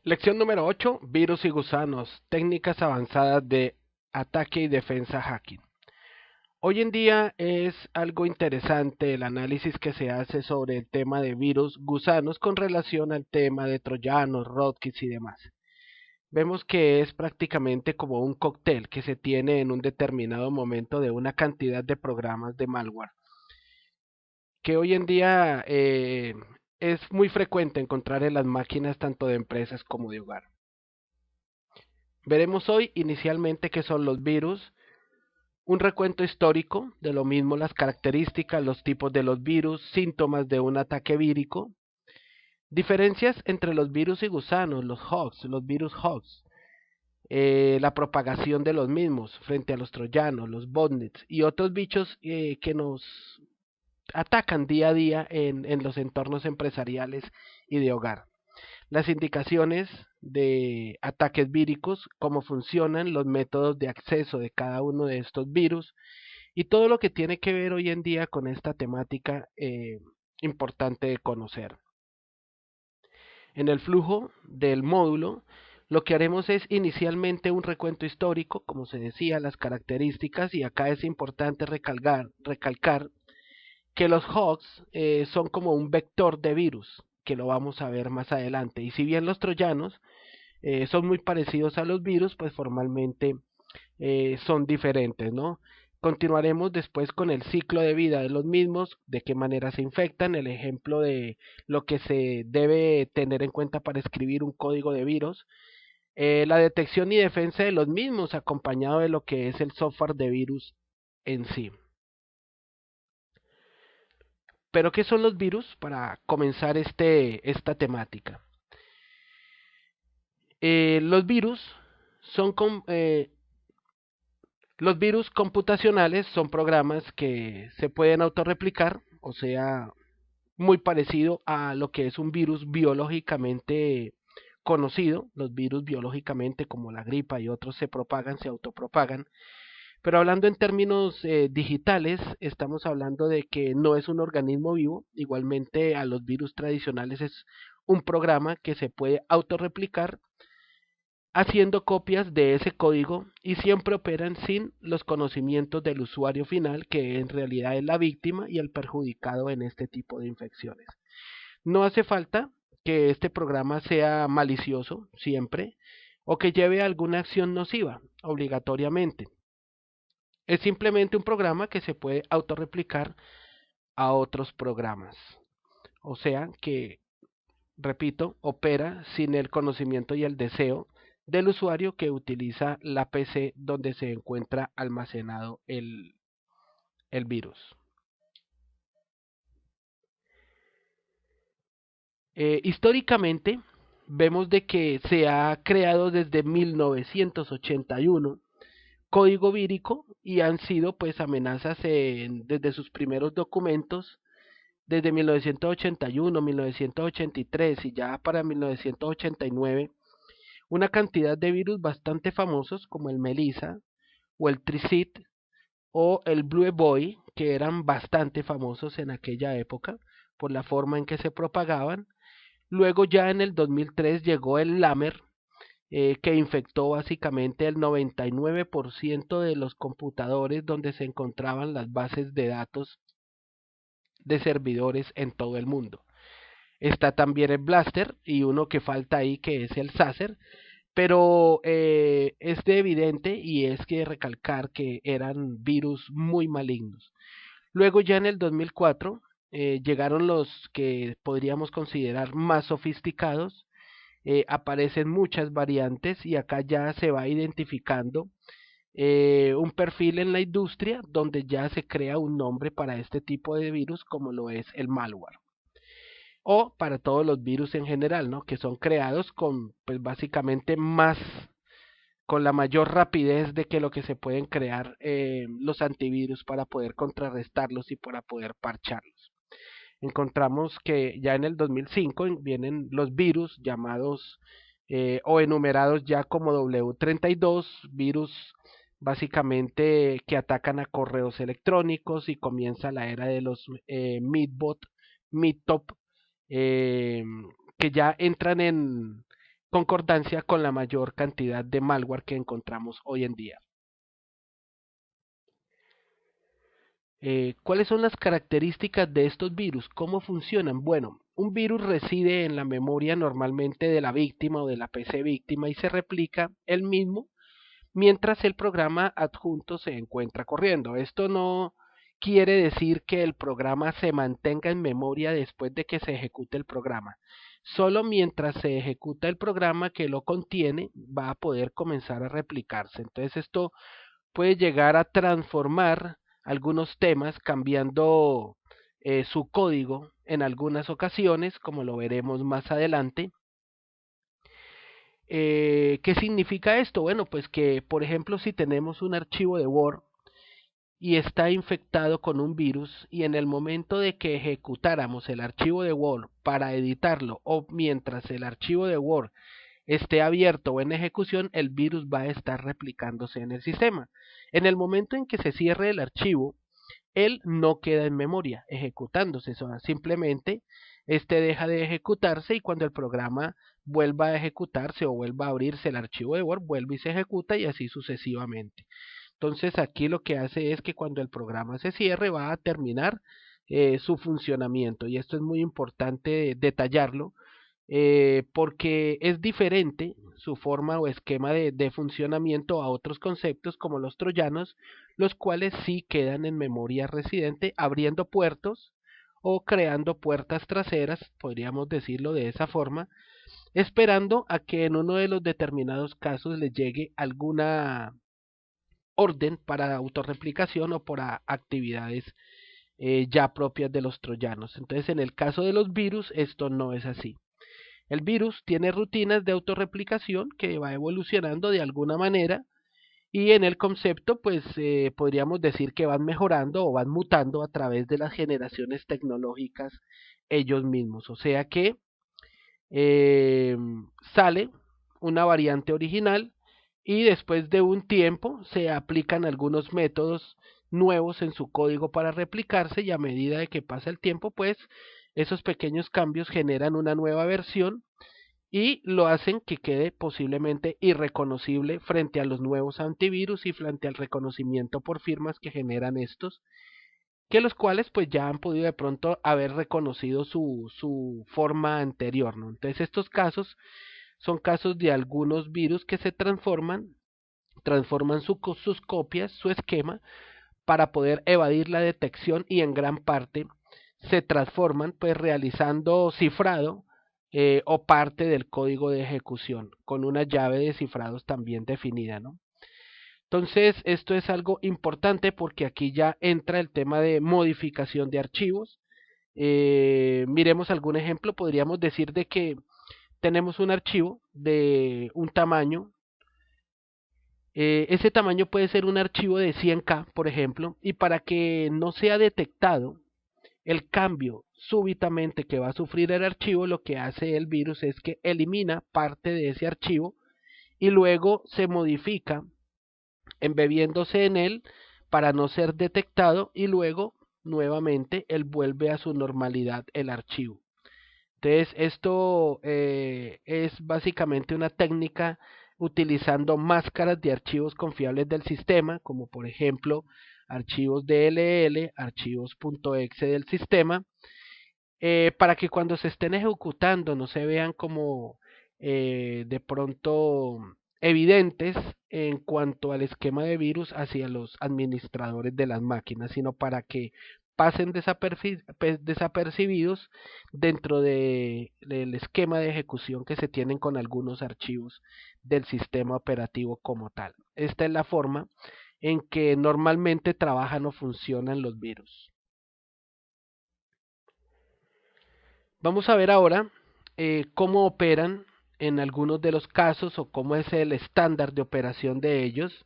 Lección número 8: Virus y gusanos, técnicas avanzadas de ataque y defensa hacking. Hoy en día es algo interesante el análisis que se hace sobre el tema de virus, gusanos con relación al tema de troyanos, rootkits y demás. Vemos que es prácticamente como un cóctel que se tiene en un determinado momento de una cantidad de programas de malware, que hoy en día es muy frecuente encontrar en las máquinas tanto de empresas como de hogar. Veremos hoy inicialmente qué son los virus, un recuento histórico de lo mismo, las características, los tipos de los virus, síntomas de un ataque vírico, diferencias entre los virus y gusanos, los hogs, los virus hogs, la propagación de los mismos frente a los troyanos, los botnets y otros bichos que nos atacan día a día en los entornos empresariales y de hogar. Las indicaciones de ataques víricos, cómo funcionan, los métodos de acceso de cada uno de estos virus y todo lo que tiene que ver hoy en día con esta temática importante de conocer. En el flujo del módulo, lo que haremos es inicialmente un recuento histórico, como se decía, las características, y acá es importante recalcar que los hogs son como un vector de virus, que lo vamos a ver más adelante. Y si bien los troyanos son muy parecidos a los virus, pues formalmente son diferentes, ¿no? Continuaremos después con el ciclo de vida de los mismos, de qué manera se infectan, el ejemplo de lo que se debe tener en cuenta para escribir un código de virus, la detección y defensa de los mismos, acompañado de lo que es el software de virus en sí. Pero ¿qué son los virus? Para comenzar esta temática. Los virus son los virus computacionales son programas que se pueden autorreplicar, o sea, muy parecido a lo que es un virus biológicamente conocido. Los virus biológicamente como la gripa y otros se propagan, se autopropagan. Pero hablando en términos digitales, estamos hablando de que no es un organismo vivo. Igualmente a los virus tradicionales es un programa que se puede autorreplicar haciendo copias de ese código y siempre operan sin los conocimientos del usuario final, que en realidad es la víctima y el perjudicado en este tipo de infecciones. No hace falta que este programa sea malicioso siempre o que lleve alguna acción nociva obligatoriamente. Es simplemente un programa que se puede autorreplicar a otros programas. O sea que, repito, opera sin el conocimiento y el deseo del usuario que utiliza la PC donde se encuentra almacenado el virus. Históricamente, vemos de que se ha creado desde 1981 código vírico y han sido pues amenazas desde sus primeros documentos desde 1981, 1983 y ya para 1989 una cantidad de virus bastante famosos como el Melissa o el Tricid o el Blue Boy, que eran bastante famosos en aquella época por la forma en que se propagaban. Luego ya en el 2003 llegó el Lamer, que infectó básicamente el 99% de los computadores donde se encontraban las bases de datos de servidores en todo el mundo. Está también el Blaster y uno que falta ahí que es el Sacer, pero es de evidente y es que recalcar que eran virus muy malignos. Luego ya en el 2004 llegaron los que podríamos considerar más sofisticados, aparecen muchas variantes y acá ya se va identificando un perfil en la industria donde ya se crea un nombre para este tipo de virus como lo es el malware o para todos los virus en general, ¿no? Que son creados con, pues básicamente más, con la mayor rapidez de que lo que se pueden crear los antivirus para poder contrarrestarlos y para poder parcharlos. Encontramos que ya en el 2005 vienen los virus llamados o enumerados ya como W32, virus básicamente que atacan a correos electrónicos y comienza la era de los Midbot, Midtop, eh, que ya entran concordancia con la mayor cantidad de malware que encontramos hoy en día. ¿Cuáles son las características de estos virus? ¿Cómo funcionan? Bueno, un virus reside en la memoria normalmente de la víctima o de la PC víctima y se replica él mismo mientras el programa adjunto se encuentra corriendo. Esto no quiere decir que el programa se mantenga en memoria después de que se ejecute el programa. Solo mientras se ejecuta el programa que lo contiene va a poder comenzar a replicarse. Entonces esto puede llegar a transformar algunos temas cambiando su código en algunas ocasiones, como lo veremos más adelante. ¿Qué significa esto? Bueno, pues que, por ejemplo, si tenemos un archivo de Word y está infectado con un virus y en el momento de que ejecutáramos el archivo de Word para editarlo o mientras el archivo de Word esté abierto o en ejecución, el virus va a estar replicándose en el sistema. En el momento en que se cierre el archivo, él no queda en memoria ejecutándose, simplemente este deja de ejecutarse y cuando el programa vuelva a ejecutarse o vuelva a abrirse el archivo de Word, vuelve y se ejecuta y así sucesivamente. Entonces aquí lo que hace es que cuando el programa se cierre va a terminar su funcionamiento y esto es muy importante detallarlo porque es diferente su forma o esquema de funcionamiento a otros conceptos como los troyanos, los cuales sí quedan en memoria residente abriendo puertos o creando puertas traseras, podríamos decirlo de esa forma, esperando a que en uno de los determinados casos les llegue alguna orden para autorreplicación o para actividades ya propias de los troyanos. Entonces, en el caso de los virus, esto no es así. El virus tiene rutinas de autorreplicación que va evolucionando de alguna manera y en el concepto pues podríamos decir que van mejorando o van mutando a través de las generaciones tecnológicas ellos mismos. O sea que eh, sale una variante original y después de un tiempo se aplican algunos métodos nuevos en su código para replicarse y a medida de que pasa el tiempo pues esos pequeños cambios generan una nueva versión y lo hacen que quede posiblemente irreconocible frente a los nuevos antivirus y frente al reconocimiento por firmas que generan estos, que los cuales pues ya han podido de pronto haber reconocido su forma anterior, ¿no? Entonces estos casos son casos de algunos virus que se transforman sus copias, su esquema, para poder evadir la detección y en gran parte se transforman pues realizando cifrado o parte del código de ejecución con una llave de cifrados también definida, ¿no? Entonces, esto es algo importante porque aquí ya entra el tema de modificación de archivos. Miremos algún ejemplo, podríamos decir de que tenemos un archivo de un tamaño, ese tamaño puede ser un archivo de 100K, por ejemplo, y para que no sea detectado el cambio súbitamente que va a sufrir el archivo, lo que hace el virus es que elimina parte de ese archivo y luego se modifica embebiéndose en él para no ser detectado y luego nuevamente él vuelve a su normalidad el archivo. Entonces esto es básicamente una técnica utilizando máscaras de archivos confiables del sistema, como por ejemplo archivos DLL, archivos .exe del sistema, para que cuando se estén ejecutando no se vean como de pronto evidentes en cuanto al esquema de virus hacia los administradores de las máquinas, sino para que pasen desapercibidos dentro del esquema de ejecución que se tienen con algunos archivos del sistema operativo como tal. Esta es la forma en que normalmente trabajan o funcionan los virus. Vamos a ver ahora cómo operan en algunos de los casos o cómo es el estándar de operación de ellos.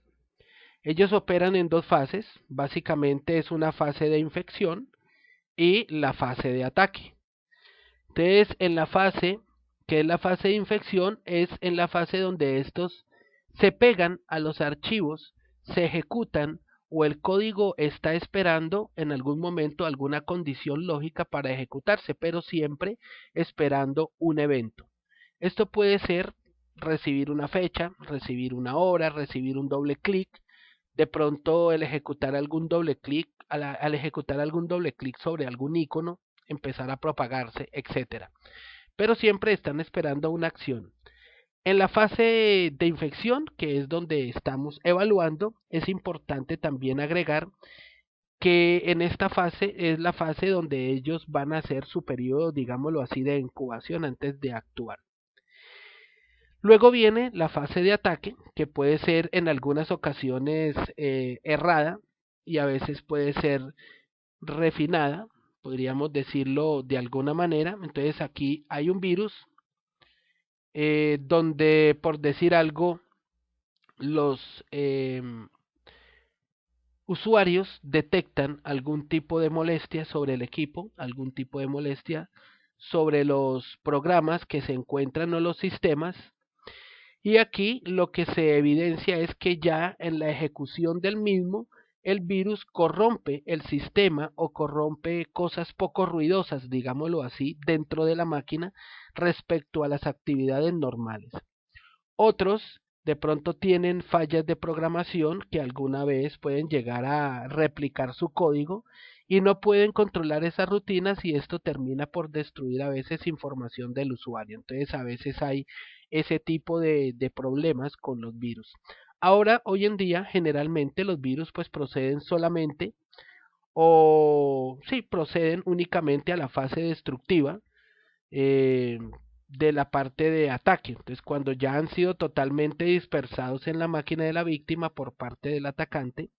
Ellos operan en dos fases, básicamente es una fase de infección y la fase de ataque. Entonces, en la fase, que es la fase de infección, es en la fase donde estos se pegan a los archivos, se ejecutan o el código está esperando en algún momento alguna condición lógica para ejecutarse, pero siempre esperando un evento. Esto puede ser recibir una fecha, recibir una hora, recibir un doble clic, de pronto el ejecutar algún doble clic, al ejecutar algún doble clic sobre algún icono, empezar a propagarse, etcétera. Pero siempre están esperando una acción. En la fase de infección, que es donde estamos evaluando, es importante también agregar que en esta fase es la fase donde ellos van a hacer su periodo, digámoslo así, de incubación antes de actuar. Luego viene la fase de ataque, que puede ser en algunas ocasiones errada y a veces puede ser refinada, podríamos decirlo de alguna manera. Entonces aquí hay un virus donde, por decir algo, los usuarios detectan algún tipo de molestia sobre el equipo, algún tipo de molestia sobre los programas que se encuentran o los sistemas. Y aquí lo que se evidencia es que ya en la ejecución del mismo, el virus corrompe el sistema o corrompe cosas poco ruidosas, digámoslo así, dentro de la máquina respecto a las actividades normales. Otros de pronto tienen fallas de programación que alguna vez pueden llegar a replicar su código y no pueden controlar esas rutinas y esto termina por destruir a veces información del usuario. Entonces a veces hay ese tipo de problemas con los virus. Ahora, hoy en día, generalmente los virus pues proceden solamente o sí, proceden únicamente a la fase destructiva eh, de la parte de ataque. Entonces, cuando ya han sido totalmente dispersados en la máquina de la víctima por parte del atacante,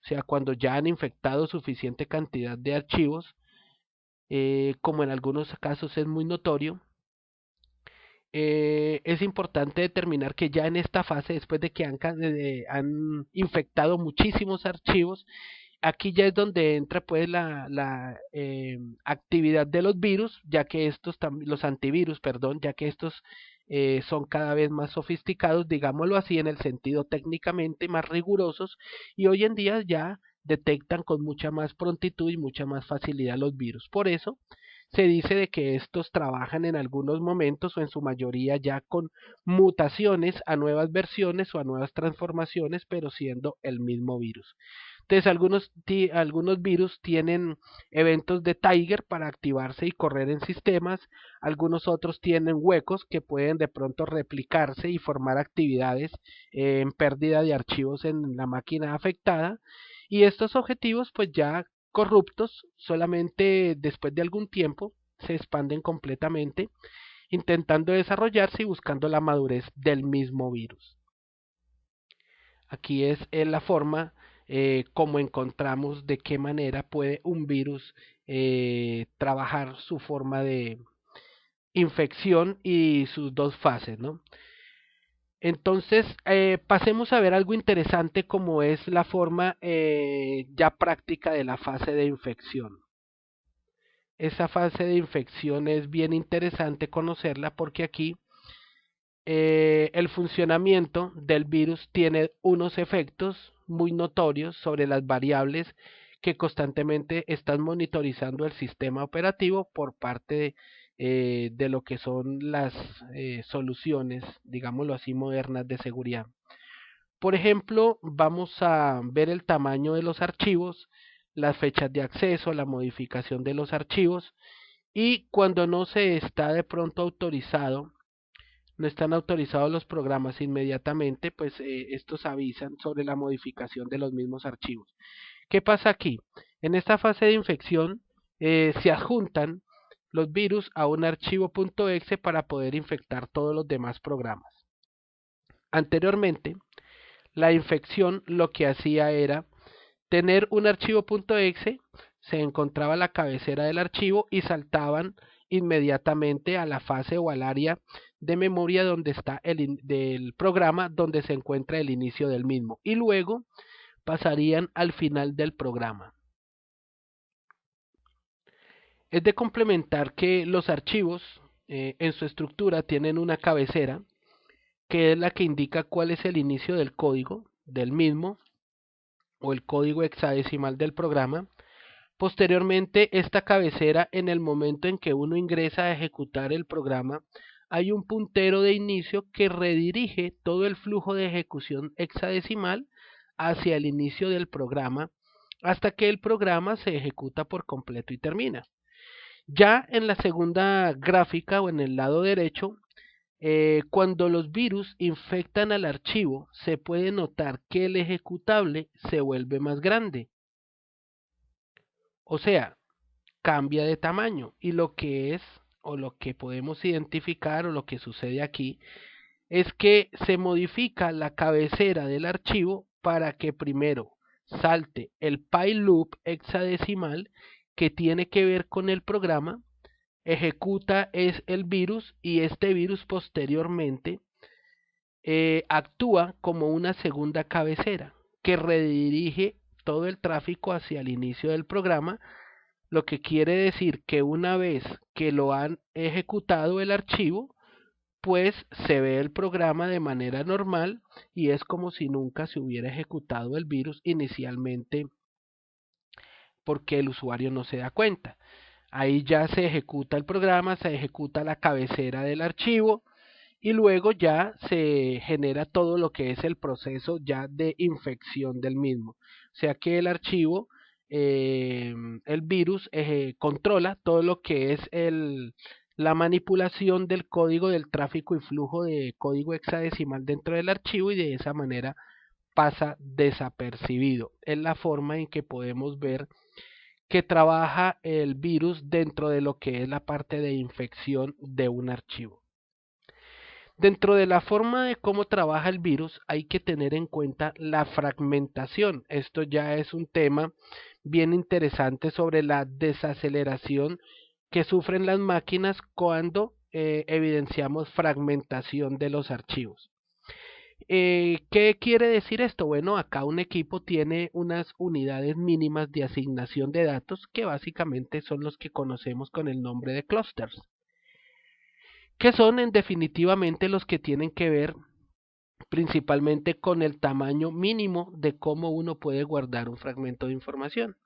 o sea, cuando ya han infectado suficiente cantidad de archivos, como en algunos casos es muy notorio, es importante determinar que ya en esta fase, después de que han infectado muchísimos archivos, aquí ya es donde entra pues la actividad de los virus, ya que estos, los antivirus, perdón, ya que estos son cada vez más sofisticados, digámoslo así, en el sentido técnicamente más rigurosos, y hoy en día ya detectan con mucha más prontitud y mucha más facilidad los virus. Por eso se dice de que estos trabajan en algunos momentos o en su mayoría ya con mutaciones a nuevas versiones o a nuevas transformaciones, pero siendo el mismo virus. Entonces algunos virus tienen eventos de Tiger para activarse y correr en sistemas, algunos otros tienen huecos que pueden de pronto replicarse y formar actividades en pérdida de archivos en la máquina afectada, y estos objetivos pues ya corruptos solamente después de algún tiempo se expanden completamente, intentando desarrollarse y buscando la madurez del mismo virus. Aquí es la forma como encontramos de qué manera puede un virus trabajar su forma de infección y sus dos fases, ¿no? Entonces, pasemos a ver algo interesante como es la forma ya práctica de la fase de infección. Esa fase de infección es bien interesante conocerla porque aquí el funcionamiento del virus tiene unos efectos muy notorios sobre las variables que constantemente están monitorizando el sistema operativo por parte de lo que son las soluciones, digámoslo así, modernas de seguridad. Por ejemplo, vamos a ver el tamaño de los archivos, las fechas de acceso, la modificación de los archivos y cuando no se está de pronto autorizado, no están autorizados los programas inmediatamente, pues estos avisan sobre la modificación de los mismos archivos. ¿Qué pasa aquí? En esta fase de infección se adjuntan los virus a un archivo .exe para poder infectar todos los demás programas. Anteriormente, la infección lo que hacía era tener un archivo .exe, se encontraba la cabecera del archivo y saltaban inmediatamente a la fase o al área de memoria donde está del programa donde se encuentra el inicio del mismo y luego pasarían al final del programa. Es de complementar que los archivos en su estructura tienen una cabecera que es la que indica cuál es el inicio del código del mismo o el código hexadecimal del programa. Posteriormente, esta cabecera, en el momento en que uno ingresa a ejecutar el programa, hay un puntero de inicio que redirige todo el flujo de ejecución hexadecimal hacia el inicio del programa hasta que el programa se ejecuta por completo y termina. Ya en la segunda gráfica o en el lado derecho, cuando los virus infectan al archivo, se puede notar que el ejecutable se vuelve más grande. O sea, cambia de tamaño y lo que es o lo que podemos identificar o lo que sucede aquí es que se modifica la cabecera del archivo para que primero salte el pile loop hexadecimal que tiene que ver con el programa, ejecuta es el virus y este virus posteriormente actúa como una segunda cabecera que redirige todo el tráfico hacia el inicio del programa, lo que quiere decir que una vez que lo han ejecutado el archivo, pues se ve el programa de manera normal y es como si nunca se hubiera ejecutado el virus inicialmente porque el usuario no se da cuenta. Ahí ya se ejecuta el programa, se ejecuta la cabecera del archivo y luego ya se genera todo lo que es el proceso ya de infección del mismo. O sea que el archivo, el virus controla todo lo que es la manipulación del código del tráfico y flujo de código hexadecimal dentro del archivo y de esa manera pasa desapercibido. Es la forma en que podemos ver que trabaja el virus dentro de lo que es la parte de infección de un archivo. Dentro de la forma de cómo trabaja el virus hay que tener en cuenta la fragmentación. Esto ya es un tema bien interesante sobre la desaceleración que sufren las máquinas cuando evidenciamos fragmentación de los archivos. ¿Qué quiere decir esto? Bueno, acá un equipo tiene unas unidades mínimas de asignación de datos que básicamente son los que conocemos con el nombre de clusters, que son en definitivamente los que tienen que ver principalmente con el tamaño mínimo de cómo uno puede guardar un fragmento de información.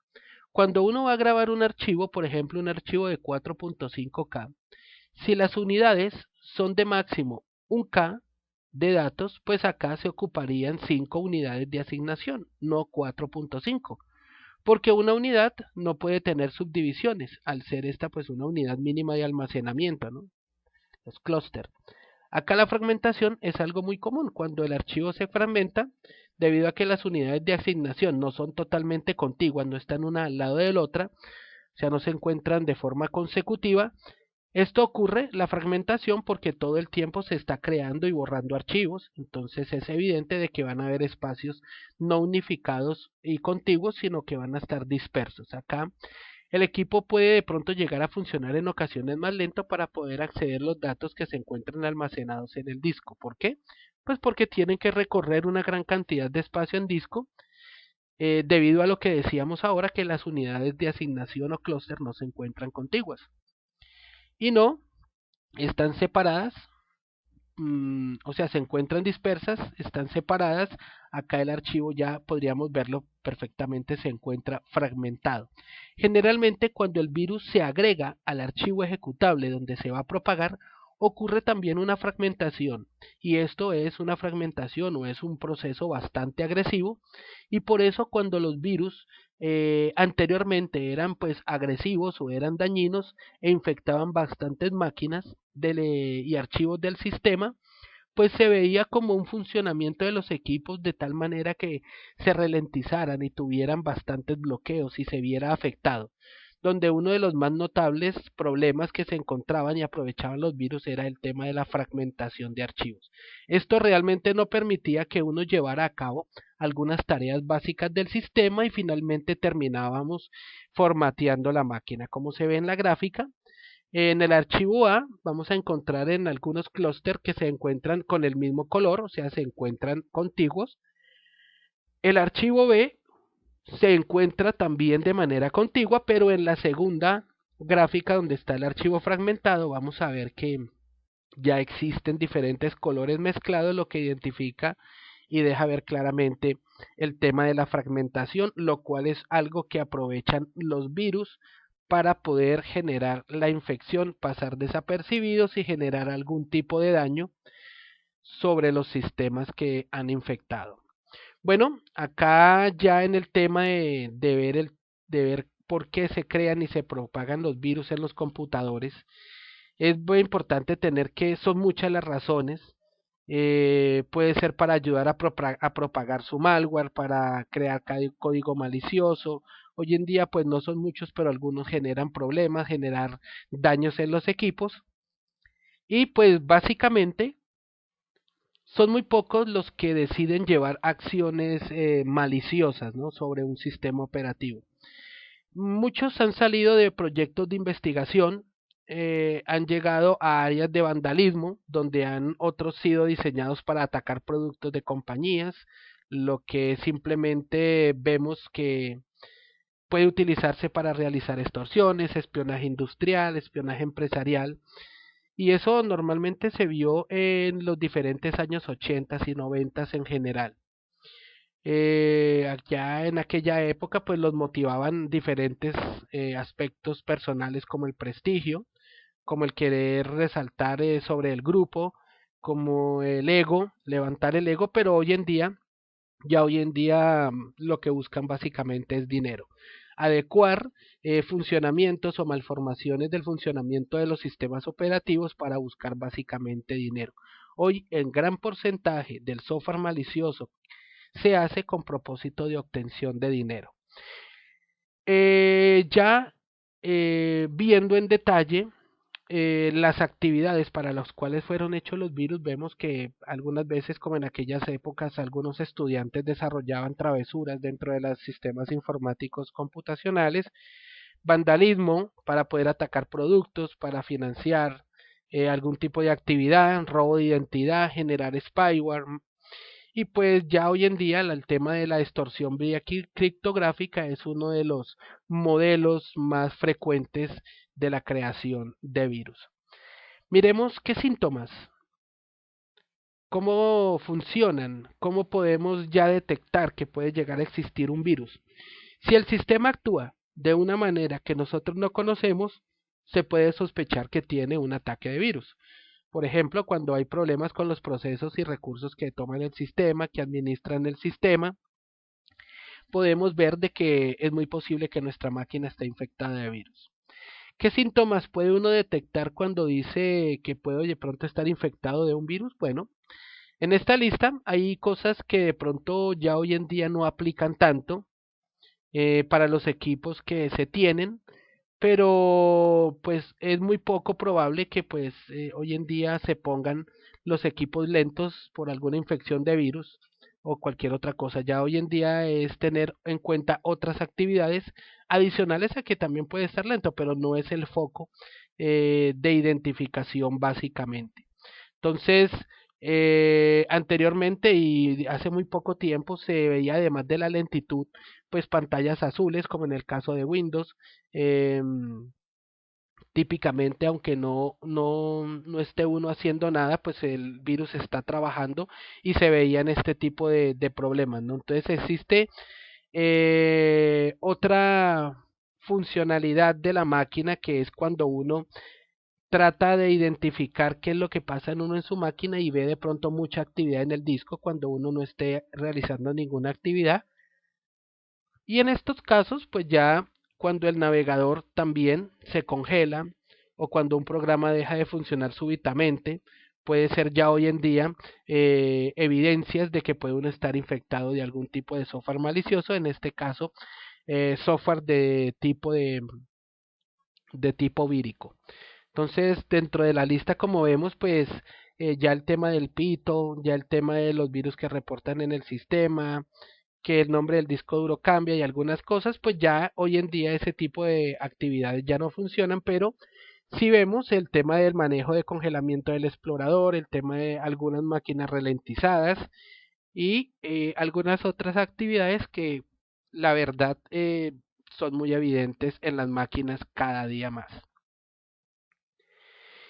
Cuando uno va a grabar un archivo, por ejemplo un archivo de 4.5K, si las unidades son de máximo 1K de datos, pues acá se ocuparían 5 unidades de asignación, no 4.5, porque una unidad no puede tener subdivisiones, al ser esta pues una unidad mínima de almacenamiento, ¿no? Los clústeres. Acá la fragmentación es algo muy común. Cuando el archivo se fragmenta, debido a que las unidades de asignación no son totalmente contiguas, no están una al lado de la otra, o sea, no se encuentran de forma consecutiva. Esto ocurre, la fragmentación, porque todo el tiempo se está creando y borrando archivos, entonces es evidente de que van a haber espacios no unificados y contiguos, sino que van a estar dispersos. Acá el equipo puede de pronto llegar a funcionar en ocasiones más lento para poder acceder a los datos que se encuentran almacenados en el disco. ¿Por qué? Pues porque tienen que recorrer una gran cantidad de espacio en disco, debido a lo que decíamos ahora, que las unidades de asignación o clúster no se encuentran contiguas. Y no, están separadas, o sea, se encuentran dispersas, están separadas. Acá el archivo ya podríamos verlo perfectamente, se encuentra fragmentado. Generalmente cuando el virus se agrega al archivo ejecutable donde se va a propagar, ocurre también una fragmentación, y esto es una fragmentación o es un proceso bastante agresivo, y por eso cuando los virus anteriormente eran pues agresivos o eran dañinos e infectaban bastantes máquinas y archivos del sistema, pues se veía como un funcionamiento de los equipos de tal manera que se ralentizaran y tuvieran bastantes bloqueos y se viera afectado, donde uno de los más notables problemas que se encontraban y aprovechaban los virus era el tema de la fragmentación de archivos. Esto realmente no permitía que uno llevara a cabo algunas tareas básicas del sistema y finalmente terminábamos formateando la máquina. Como se ve en la gráfica, en el archivo A vamos a encontrar en algunos clústeres que se encuentran con el mismo color, o sea, se encuentran contiguos. El archivo B se encuentra también de manera contigua, pero en la segunda gráfica donde está el archivo fragmentado vamos a ver que ya existen diferentes colores mezclados, lo que identifica y deja ver claramente el tema de la fragmentación, lo cual es algo que aprovechan los virus para poder generar la infección, pasar desapercibidos y generar algún tipo de daño sobre los sistemas que han infectado. Bueno, acá ya en el tema de ver por qué se crean y se propagan los virus en los computadores, es muy importante tener que son muchas las razones. Puede ser para ayudar a propagar su malware, para crear código malicioso. Hoy en día pues no son muchos, pero algunos generan problemas, generar daños en los equipos. Y pues básicamente son muy pocos los que deciden llevar acciones maliciosas, ¿no?, sobre un sistema operativo. Muchos han salido de proyectos de investigación, han llegado a áreas de vandalismo, donde han otros sido diseñados para atacar productos de compañías, lo que simplemente vemos que puede utilizarse para realizar extorsiones, espionaje industrial, espionaje empresarial, y eso normalmente se vio en los diferentes años 80 y 90 en general. Allá en aquella época pues los motivaban diferentes aspectos personales como el prestigio, como el querer resaltar sobre el grupo, como el ego, levantar el ego, pero hoy en día lo que buscan básicamente es dinero. Adecuar funcionamientos o malformaciones del funcionamiento de los sistemas operativos para buscar básicamente dinero. Hoy, en gran porcentaje del software malicioso se hace con propósito de obtención de dinero. Ya viendo en detalle las actividades para las cuales fueron hechos los virus, vemos que algunas veces, como en aquellas épocas, algunos estudiantes desarrollaban travesuras dentro de los sistemas informáticos computacionales, vandalismo para poder atacar productos, para financiar algún tipo de actividad, robo de identidad, generar spyware. Y pues ya hoy en día el tema de la extorsión vía criptográfica es uno de los modelos más frecuentes de la creación de virus. Miremos qué síntomas, cómo funcionan, cómo podemos ya detectar que puede llegar a existir un virus. Si el sistema actúa de una manera que nosotros no conocemos, se puede sospechar que tiene un ataque de virus. Por ejemplo, cuando hay problemas con los procesos y recursos que toman el sistema, que administran el sistema, podemos ver de que es muy posible que nuestra máquina esté infectada de virus. ¿Qué síntomas puede uno detectar cuando dice que puede de pronto estar infectado de un virus? Bueno, en esta lista hay cosas que de pronto ya hoy en día no aplican tanto para los equipos que se tienen, pero pues es muy poco probable que pues hoy en día se pongan los equipos lentos por alguna infección de virus o cualquier otra cosa. Ya hoy en día es tener en cuenta otras actividades adicionales a que también puede estar lento, pero no es el foco de identificación básicamente. Entonces, anteriormente y hace muy poco tiempo se veía, además de la lentitud, pues pantallas azules como en el caso de Windows. Típicamente, aunque no esté uno haciendo nada, pues el virus está trabajando y se veían este tipo de problemas, ¿no? Entonces existe otra funcionalidad de la máquina, que es cuando uno trata de identificar qué es lo que pasa en uno en su máquina y ve de pronto mucha actividad en el disco cuando uno no esté realizando ninguna actividad. Y en estos casos, pues ya cuando el navegador también se congela o cuando un programa deja de funcionar súbitamente, puede ser ya hoy en día evidencias de que puede uno estar infectado de algún tipo de software malicioso, en este caso software de tipo vírico. Entonces, dentro de la lista, como vemos, pues ya el tema del pito, ya el tema de los virus que reportan en el sistema, que el nombre del disco duro cambia y algunas cosas, pues ya hoy en día ese tipo de actividades ya no funcionan, pero si vemos el tema del manejo de congelamiento del explorador, el tema de algunas máquinas ralentizadas y algunas otras actividades que la verdad son muy evidentes en las máquinas cada día más.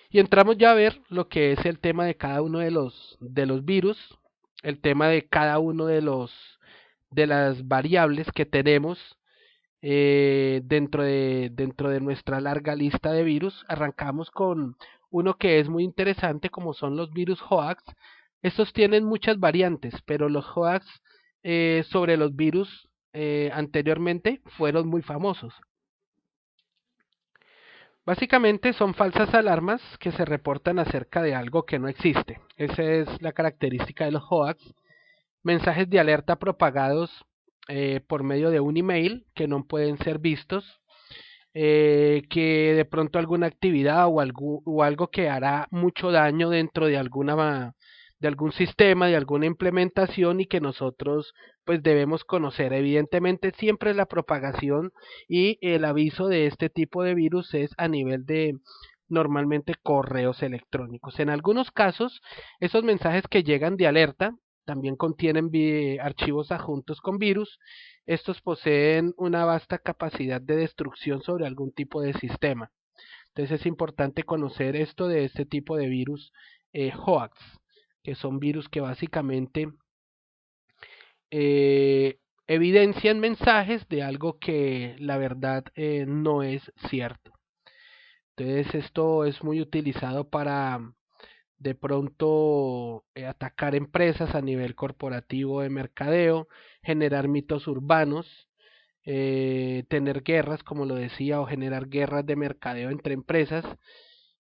Y entramos ya a ver lo que es el tema de cada uno de los virus, el tema de cada uno de las variables que tenemos dentro de nuestra larga lista de virus. Arrancamos con uno que es muy interesante, como son los virus hoax. Estos tienen muchas variantes, pero los hoax sobre los virus anteriormente fueron muy famosos. Básicamente son falsas alarmas que se reportan acerca de algo que no existe. Esa es la característica de los hoax. Mensajes de alerta propagados por medio de un email que no pueden ser vistos, que de pronto alguna actividad o algo que hará mucho daño dentro de algún sistema, de alguna implementación y que nosotros pues debemos conocer. Evidentemente siempre la propagación y el aviso de este tipo de virus es a nivel de normalmente correos electrónicos. En algunos casos, esos mensajes que llegan de alerta también contienen archivos adjuntos con virus. Estos poseen una vasta capacidad de destrucción sobre algún tipo de sistema. Entonces es importante conocer esto de este tipo de virus hoax, que son virus que básicamente eh, evidencian mensajes de algo que la verdad no es cierto. Entonces esto es muy utilizado para de pronto atacar empresas a nivel corporativo de mercadeo, generar mitos urbanos, tener guerras, como lo decía, o generar guerras de mercadeo entre empresas.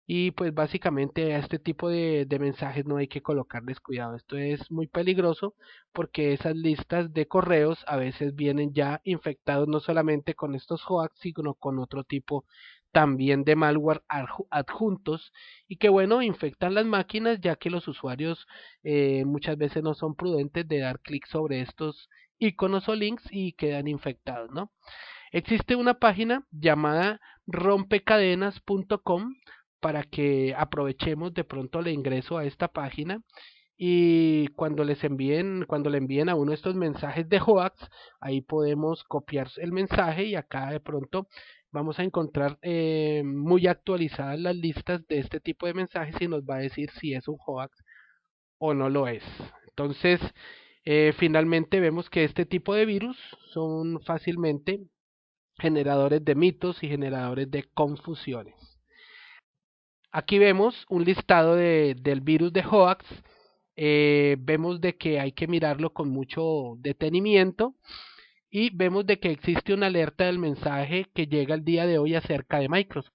Y pues básicamente a este tipo de mensajes no hay que colocarles cuidado. Esto es muy peligroso porque esas listas de correos a veces vienen ya infectados no solamente con estos hoax, sino con otro tipo también de malware adjuntos y que bueno, infectan las máquinas ya que los usuarios muchas veces no son prudentes de dar clic sobre estos iconos o links y quedan infectados, ¿no? Existe una página llamada rompecadenas.com para que aprovechemos de pronto el ingreso a esta página y cuando le envíen a uno estos mensajes de hoax, ahí podemos copiar el mensaje y acá de pronto vamos a encontrar muy actualizadas las listas de este tipo de mensajes y nos va a decir si es un hoax o no lo es. Entonces, finalmente vemos que este tipo de virus son fácilmente generadores de mitos y generadores de confusiones. Aquí vemos un listado del virus de hoax. Vemos de que hay que mirarlo con mucho detenimiento y vemos de que existe una alerta del mensaje que llega el día de hoy acerca de Microsoft.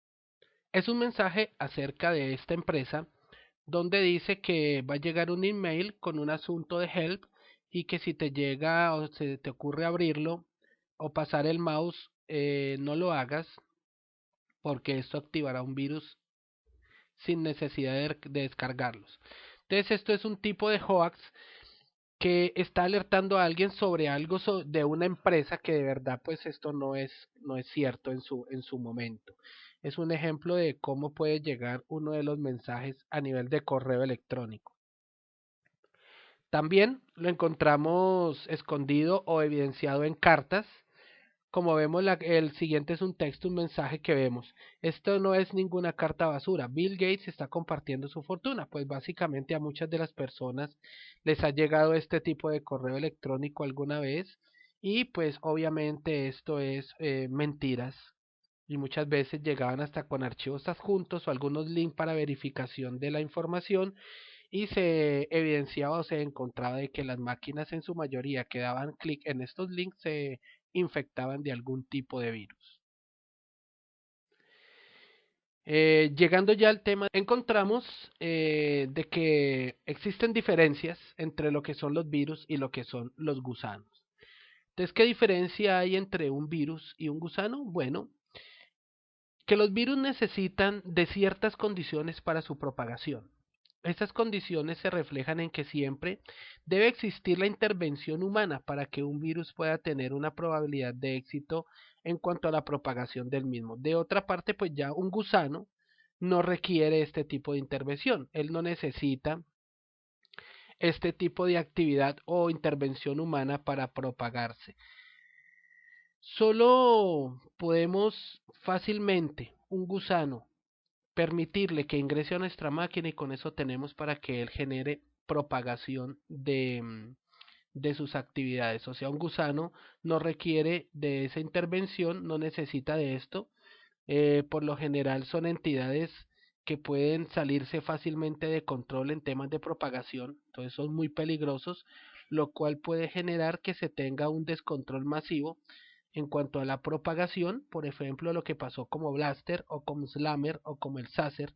Es un mensaje acerca de esta empresa donde dice que va a llegar un email con un asunto de help y que si te llega o se te ocurre abrirlo o pasar el mouse, no lo hagas porque esto activará un virus sin necesidad de descargarlos. Entonces esto es un tipo de hoax que está alertando a alguien sobre algo de una empresa que de verdad pues esto no es cierto en su momento. Es un ejemplo de cómo puede llegar uno de los mensajes a nivel de correo electrónico. También lo encontramos escondido o evidenciado en cartas. Como vemos, el siguiente es un texto, un mensaje que vemos. Esto no es ninguna carta basura. Bill Gates está compartiendo su fortuna. Pues básicamente a muchas de las personas les ha llegado este tipo de correo electrónico alguna vez. Y pues obviamente esto es mentiras. Y muchas veces llegaban hasta con archivos adjuntos o algunos links para verificación de la información y se evidenciaba o se encontraba de que las máquinas en su mayoría que daban clic en estos links se infectaban de algún tipo de virus. Llegando ya al tema, encontramos de que existen diferencias entre lo que son los virus y lo que son los gusanos. Entonces, ¿qué diferencia hay entre un virus y un gusano? Bueno, que los virus necesitan de ciertas condiciones para su propagación. Estas condiciones se reflejan en que siempre debe existir la intervención humana para que un virus pueda tener una probabilidad de éxito en cuanto a la propagación del mismo. De otra parte, pues ya un gusano no requiere este tipo de intervención. Él no necesita este tipo de actividad o intervención humana para propagarse. Solo podemos fácilmente un gusano permitirle que ingrese a nuestra máquina y con eso tenemos para que él genere propagación de sus actividades. O sea, un gusano no requiere de esa intervención, no necesita de esto. Por lo general son entidades que pueden salirse fácilmente de control en temas de propagación, entonces son muy peligrosos, lo cual puede generar que se tenga un descontrol masivo en cuanto a la propagación, por ejemplo lo que pasó como Blaster o como Slammer o como el Sacer,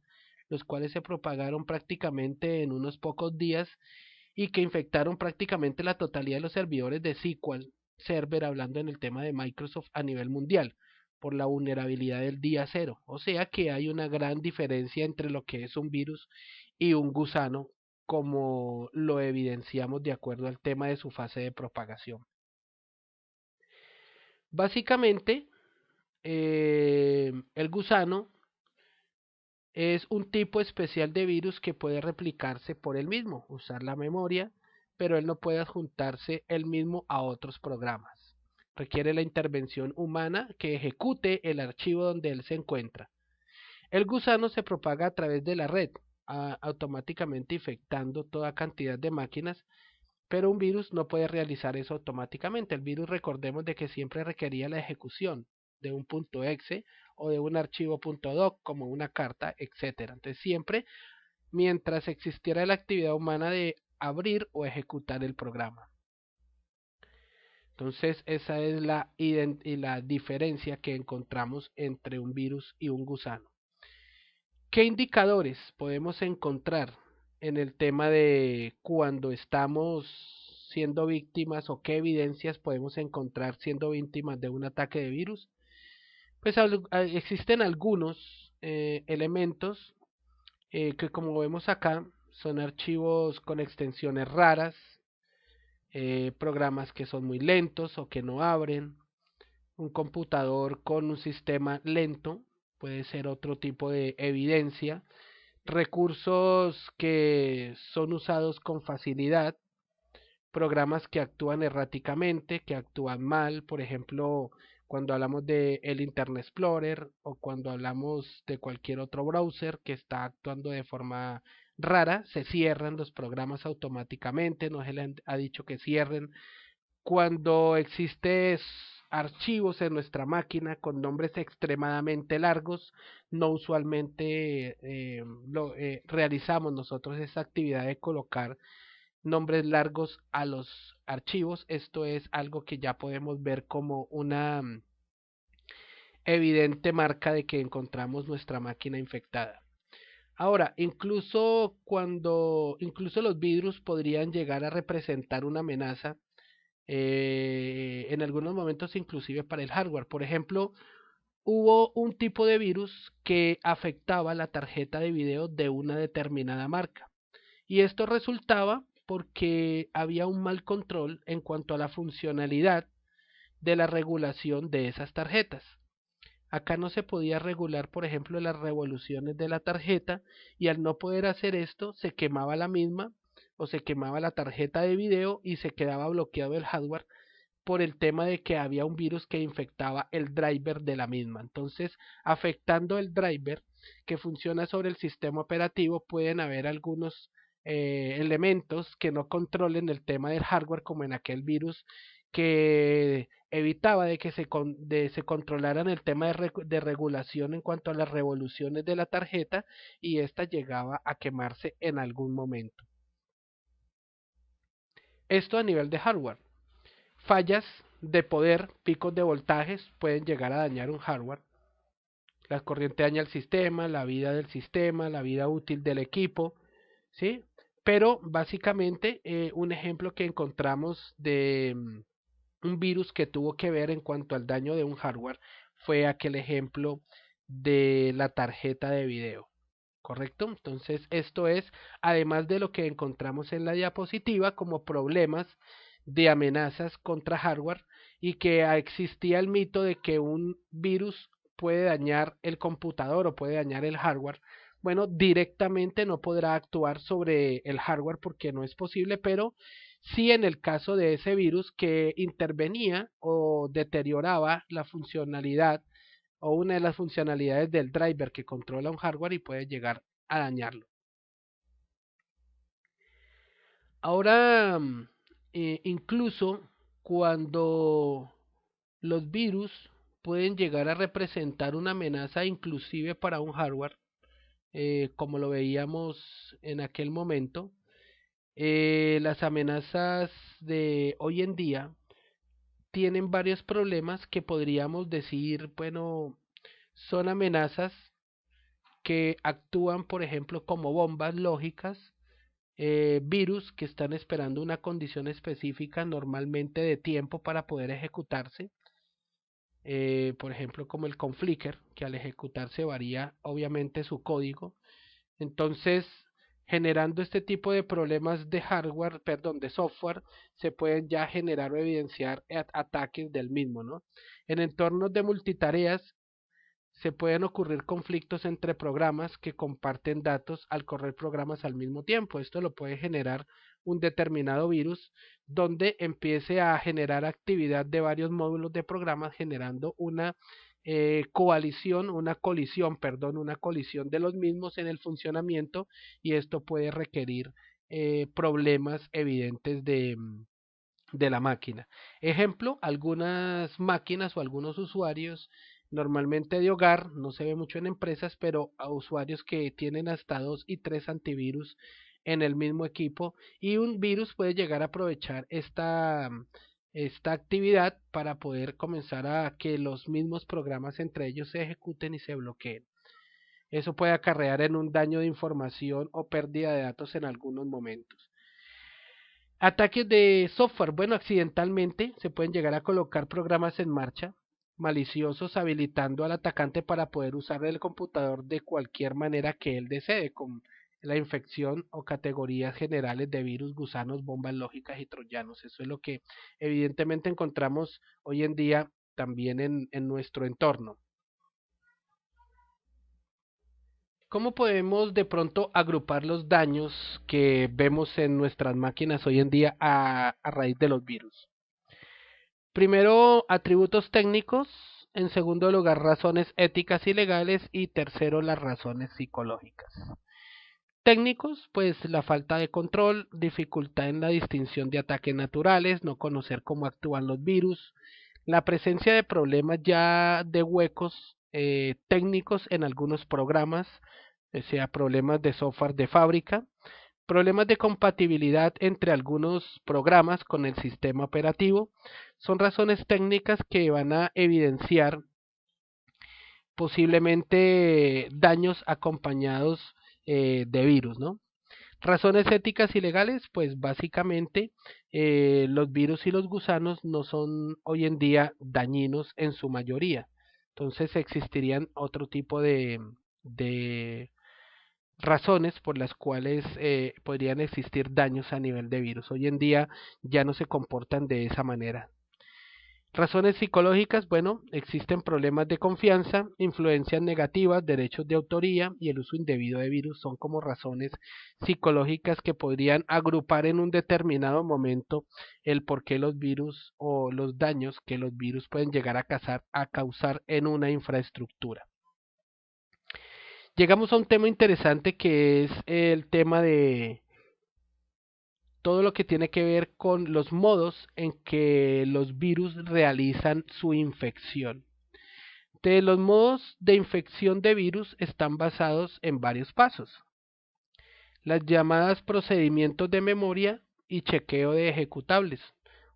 los cuales se propagaron prácticamente en unos pocos días y que infectaron prácticamente la totalidad de los servidores de SQL Server, hablando en el tema de Microsoft a nivel mundial, por la vulnerabilidad del día cero. O sea que hay una gran diferencia entre lo que es un virus y un gusano, como lo evidenciamos de acuerdo al tema de su fase de propagación. Básicamente, el gusano es un tipo especial de virus que puede replicarse por él mismo, usar la memoria, pero él no puede adjuntarse él mismo a otros programas. Requiere la intervención humana que ejecute el archivo donde él se encuentra. El gusano se propaga a través de la red, automáticamente infectando toda cantidad de máquinas, pero un virus no puede realizar eso automáticamente. El virus, recordemos de que siempre requería la ejecución de un .exe o de un archivo .doc como una carta, etcétera. Entonces siempre mientras existiera la actividad humana de abrir o ejecutar el programa. Entonces esa es la diferencia que encontramos entre un virus y un gusano. ¿Qué indicadores podemos encontrar en el tema de cuando estamos siendo víctimas o qué evidencias podemos encontrar siendo víctimas de un ataque de virus? Pues existen algunos elementos que, como vemos acá, son archivos con extensiones raras, programas que son muy lentos o que no abren, un computador con un sistema lento, puede ser otro tipo de evidencia, recursos que son usados con facilidad, programas que actúan erráticamente, que actúan mal, por ejemplo, cuando hablamos de el Internet Explorer o cuando hablamos de cualquier otro browser que está actuando de forma rara, se cierran los programas automáticamente, no se le ha dicho que cierren. Cuando existen archivos en nuestra máquina con nombres extremadamente largos, no usualmente realizamos nosotros esa actividad de colocar nombres largos a los archivos. Esto es algo que ya podemos ver como una evidente marca de que encontramos nuestra máquina infectada. Ahora, incluso los virus podrían llegar a representar una amenaza en algunos momentos inclusive para el hardware. Por ejemplo, hubo un tipo de virus que afectaba la tarjeta de video de una determinada marca. Y esto resultaba porque había un mal control en cuanto a la funcionalidad de la regulación de esas tarjetas. Acá no se podía regular, por ejemplo, las revoluciones de la tarjeta, y al no poder hacer esto se quemaba la misma o se quemaba la tarjeta de video y se quedaba bloqueado el hardware por el tema de que había un virus que infectaba el driver de la misma. Entonces, afectando el driver que funciona sobre el sistema operativo, pueden haber algunos elementos que no controlen el tema del hardware, como en aquel virus que evitaba de que se controlaran el tema de regulación en cuanto a las revoluciones de la tarjeta, y esta llegaba a quemarse en algún momento. Esto a nivel de hardware. Fallas de poder, picos de voltajes pueden llegar a dañar un hardware. La corriente daña el sistema, la vida del sistema, la vida útil del equipo, ¿sí? Pero básicamente un ejemplo que encontramos de un virus que tuvo que ver en cuanto al daño de un hardware fue aquel ejemplo de la tarjeta de video. ¿Correcto? Entonces esto es, además de lo que encontramos en la diapositiva como problemas de amenazas contra hardware, y que existía el mito de que un virus puede dañar el computador o puede dañar el hardware. Bueno, directamente no podrá actuar sobre el hardware porque no es posible, pero sí en el caso de ese virus que intervenía o deterioraba la funcionalidad o una de las funcionalidades del driver que controla un hardware y puede llegar a dañarlo. Ahora, incluso cuando los virus pueden llegar a representar una amenaza inclusive para un hardware, como lo veíamos en aquel momento. Las amenazas de hoy en día tienen varios problemas que podríamos decir, bueno, son amenazas que actúan, por ejemplo, como bombas lógicas, virus que están esperando una condición específica, normalmente de tiempo, para poder ejecutarse. Por ejemplo, como el Conflicker, que al ejecutarse varía obviamente su código. Entonces, generando este tipo de problemas de hardware, perdón, de software, se pueden ya generar o evidenciar ataques del mismo, ¿no? En entornos de multitareas se pueden ocurrir conflictos entre programas que comparten datos al correr programas al mismo tiempo. Esto lo puede generar un determinado virus donde empiece a generar actividad de varios módulos de programas generando una una colisión de los mismos en el funcionamiento, y esto puede requerir problemas evidentes de la máquina. Ejemplo, algunas máquinas o algunos usuarios, normalmente de hogar, no se ve mucho en empresas, pero a usuarios que tienen hasta 2 y 3 antivirus en el mismo equipo, y un virus puede llegar a aprovechar esta actividad para poder comenzar a que los mismos programas entre ellos se ejecuten y se bloqueen. Eso puede acarrear en un daño de información o pérdida de datos en algunos momentos. Ataques de software. Bueno, accidentalmente se pueden llegar a colocar programas en marcha maliciosos habilitando al atacante para poder usar el computador de cualquier manera que él desee, con la infección o categorías generales de virus, gusanos, bombas lógicas y troyanos. Eso es lo que evidentemente encontramos hoy en día también en nuestro entorno. ¿Cómo podemos de pronto agrupar los daños que vemos en nuestras máquinas hoy en día a raíz de los virus? Primero, atributos técnicos. En segundo lugar, razones éticas y legales. Y tercero, las razones psicológicas. Técnicos, pues la falta de control, dificultad en la distinción de ataques naturales, no conocer cómo actúan los virus, la presencia de problemas ya de huecos técnicos en algunos programas, sea problemas de software de fábrica, problemas de compatibilidad entre algunos programas con el sistema operativo. Son razones técnicas que van a evidenciar posiblemente daños acompañados de virus, ¿no? Razones éticas y legales, pues básicamente los virus y los gusanos no son hoy en día dañinos en su mayoría. Entonces existirían otro tipo de razones por las cuales podrían existir daños a nivel de virus. Hoy en día ya no se comportan de esa manera. Razones psicológicas, bueno, existen problemas de confianza, influencias negativas, derechos de autoría y el uso indebido de virus son como razones psicológicas que podrían agrupar en un determinado momento el por qué los virus o los daños que los virus pueden llegar a causar en una infraestructura. Llegamos a un tema interesante que es el tema de todo lo que tiene que ver con los modos en que los virus realizan su infección. De los modos de infección de virus están basados en varios pasos. Las llamadas procedimientos de memoria y chequeo de ejecutables.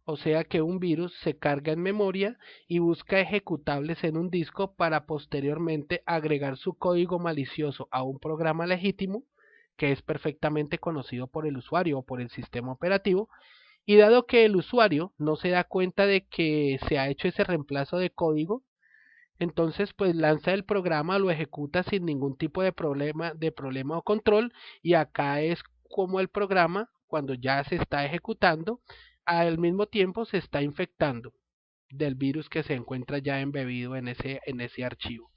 O sea que un virus se carga en memoria y busca ejecutables en un disco para posteriormente agregar su código malicioso a un programa legítimo que es perfectamente conocido por el usuario o por el sistema operativo, y dado que el usuario no se da cuenta de que se ha hecho ese reemplazo de código, entonces pues lanza el programa, lo ejecuta sin ningún tipo de problema o control, y acá es como el programa, cuando ya se está ejecutando, al mismo tiempo se está infectando del virus que se encuentra ya embebido en ese archivo.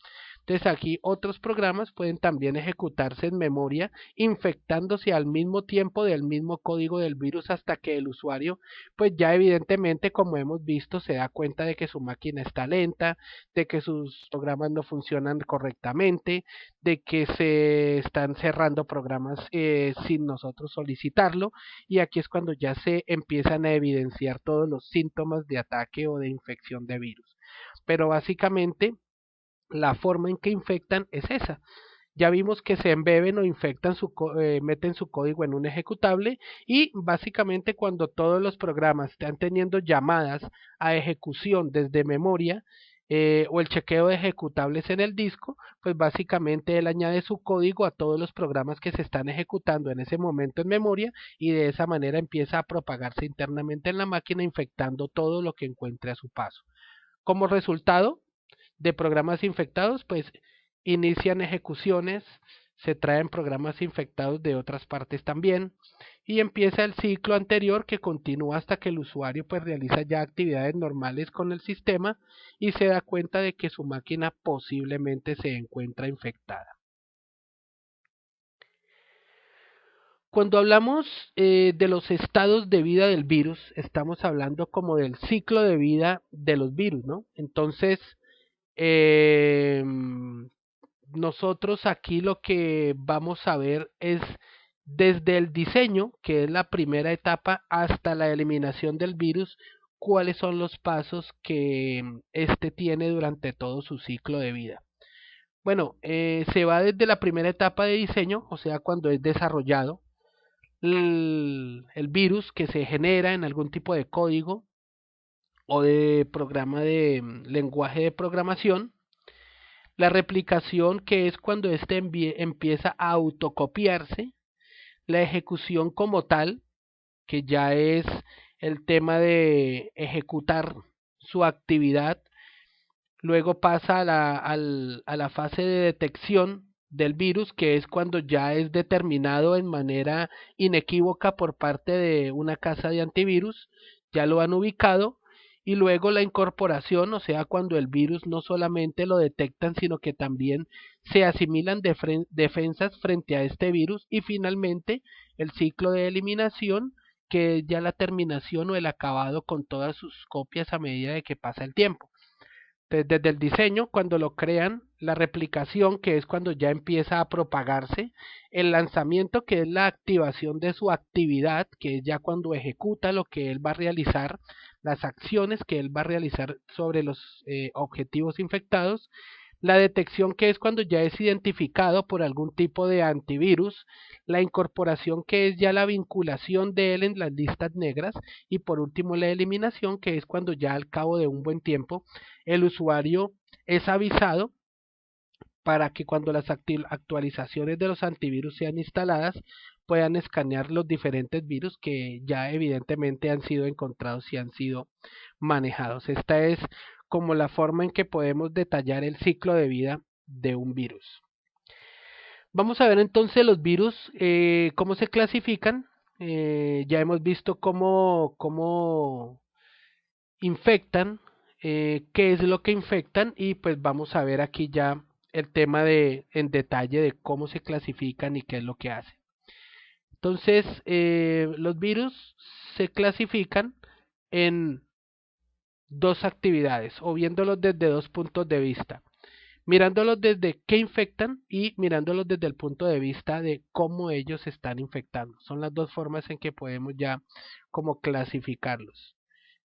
Entonces aquí otros programas pueden también ejecutarse en memoria, infectándose al mismo tiempo del mismo código del virus hasta que el usuario, pues ya evidentemente, como hemos visto, se da cuenta de que su máquina está lenta, de que sus programas no funcionan correctamente, de que se están cerrando programas sin nosotros solicitarlo, y aquí es cuando ya se empiezan a evidenciar todos los síntomas de ataque o de infección de virus. Pero básicamente la forma en que infectan es esa. Ya vimos que se embeben o infectan meten su código en un ejecutable, y básicamente cuando todos los programas están teniendo llamadas a ejecución desde memoria, o el chequeo de ejecutables en el disco, pues básicamente él añade su código a todos los programas que se están ejecutando en ese momento en memoria, y de esa manera empieza a propagarse internamente en la máquina, infectando todo lo que encuentre a su paso. Como resultado de programas infectados, pues inician ejecuciones, se traen programas infectados de otras partes también, y empieza el ciclo anterior que continúa hasta que el usuario pues realiza ya actividades normales con el sistema y se da cuenta de que su máquina posiblemente se encuentra infectada. Cuando hablamos de los estados de vida del virus, estamos hablando como del ciclo de vida de los virus, ¿no? Entonces, eh, nosotros aquí lo que vamos a ver es desde el diseño, que es la primera etapa, hasta la eliminación del virus, cuáles son los pasos que este tiene durante todo su ciclo de vida. Bueno, se va desde la primera etapa de diseño, o sea, cuando es desarrollado, el virus que se genera en algún tipo de código o de programa de lenguaje de programación. La replicación, que es cuando éste empieza a autocopiarse. La ejecución como tal, que ya es el tema de ejecutar su actividad. Luego pasa a la fase de detección del virus, que es cuando ya es determinado en manera inequívoca por parte de una casa de antivirus, ya lo han ubicado. Y luego la incorporación, o sea, cuando el virus no solamente lo detectan, sino que también se asimilan defensas frente a este virus. Y finalmente el ciclo de eliminación, que es ya la terminación o el acabado con todas sus copias a medida de que pasa el tiempo. Desde el diseño, cuando lo crean, la replicación, que es cuando ya empieza a propagarse, el lanzamiento, que es la activación de su actividad, que es ya cuando ejecuta lo que él va a realizar, las acciones que él va a realizar sobre los objetivos infectados. La detección, que es cuando ya es identificado por algún tipo de antivirus. La incorporación, que es ya la vinculación de él en las listas negras. Y por último la eliminación, que es cuando ya al cabo de un buen tiempo el usuario es avisado para que cuando las actualizaciones de los antivirus sean instaladas, puedan escanear los diferentes virus que ya evidentemente han sido encontrados y han sido manejados. Esta es como la forma en que podemos detallar el ciclo de vida de un virus. Vamos a ver entonces los virus, cómo se clasifican. Ya hemos visto cómo infectan, qué es lo que infectan, y pues vamos a ver aquí ya el tema en detalle de cómo se clasifican y qué es lo que hacen. Entonces, los virus se clasifican en dos actividades, o viéndolos desde dos puntos de vista: mirándolos desde qué infectan y mirándolos desde el punto de vista de cómo ellos se están infectando. Son las dos formas en que podemos ya como clasificarlos,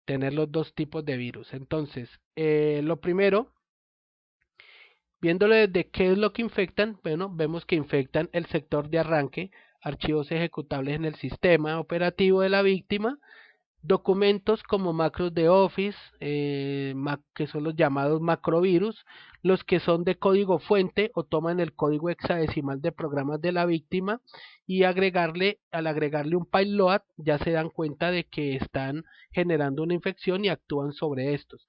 tener los dos tipos de virus. Entonces, lo primero, viéndolo desde qué es lo que infectan, bueno, vemos que infectan el sector de arranque, archivos ejecutables en el sistema operativo de la víctima, documentos como macros de Office, que son los llamados macrovirus, los que son de código fuente o toman el código hexadecimal de programas de la víctima, y al agregarle un payload ya se dan cuenta de que están generando una infección y actúan sobre estos.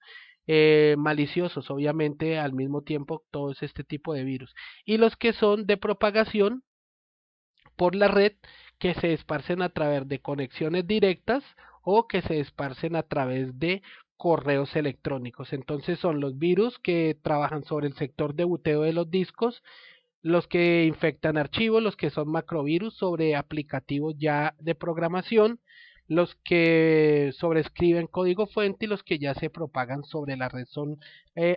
Maliciosos, obviamente, al mismo tiempo, todos este tipo de virus. Y los que son de propagación por la red, que se esparcen a través de conexiones directas o que se esparcen a través de correos electrónicos. Entonces son los virus que trabajan sobre el sector de buteo de los discos, los que infectan archivos, los que son macrovirus sobre aplicativos ya de programación, los que sobrescriben código fuente y los que ya se propagan sobre la red son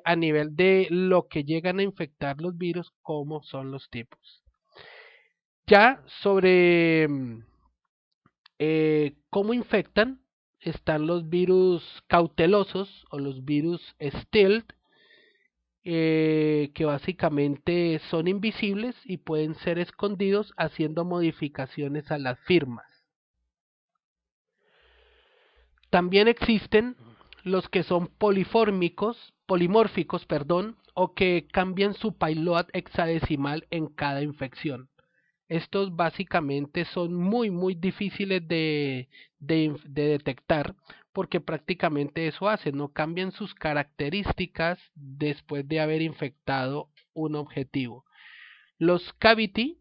a nivel de lo que llegan a infectar los virus, como son los tipos. Ya sobre cómo infectan están los virus cautelosos o los virus stealth, que básicamente son invisibles y pueden ser escondidos haciendo modificaciones a las firmas. También existen los que son polimórficos, o que cambian su payload hexadecimal en cada infección. Estos básicamente son muy difíciles de detectar porque prácticamente eso hacen, no cambian sus características después de haber infectado un objetivo. Los cavity,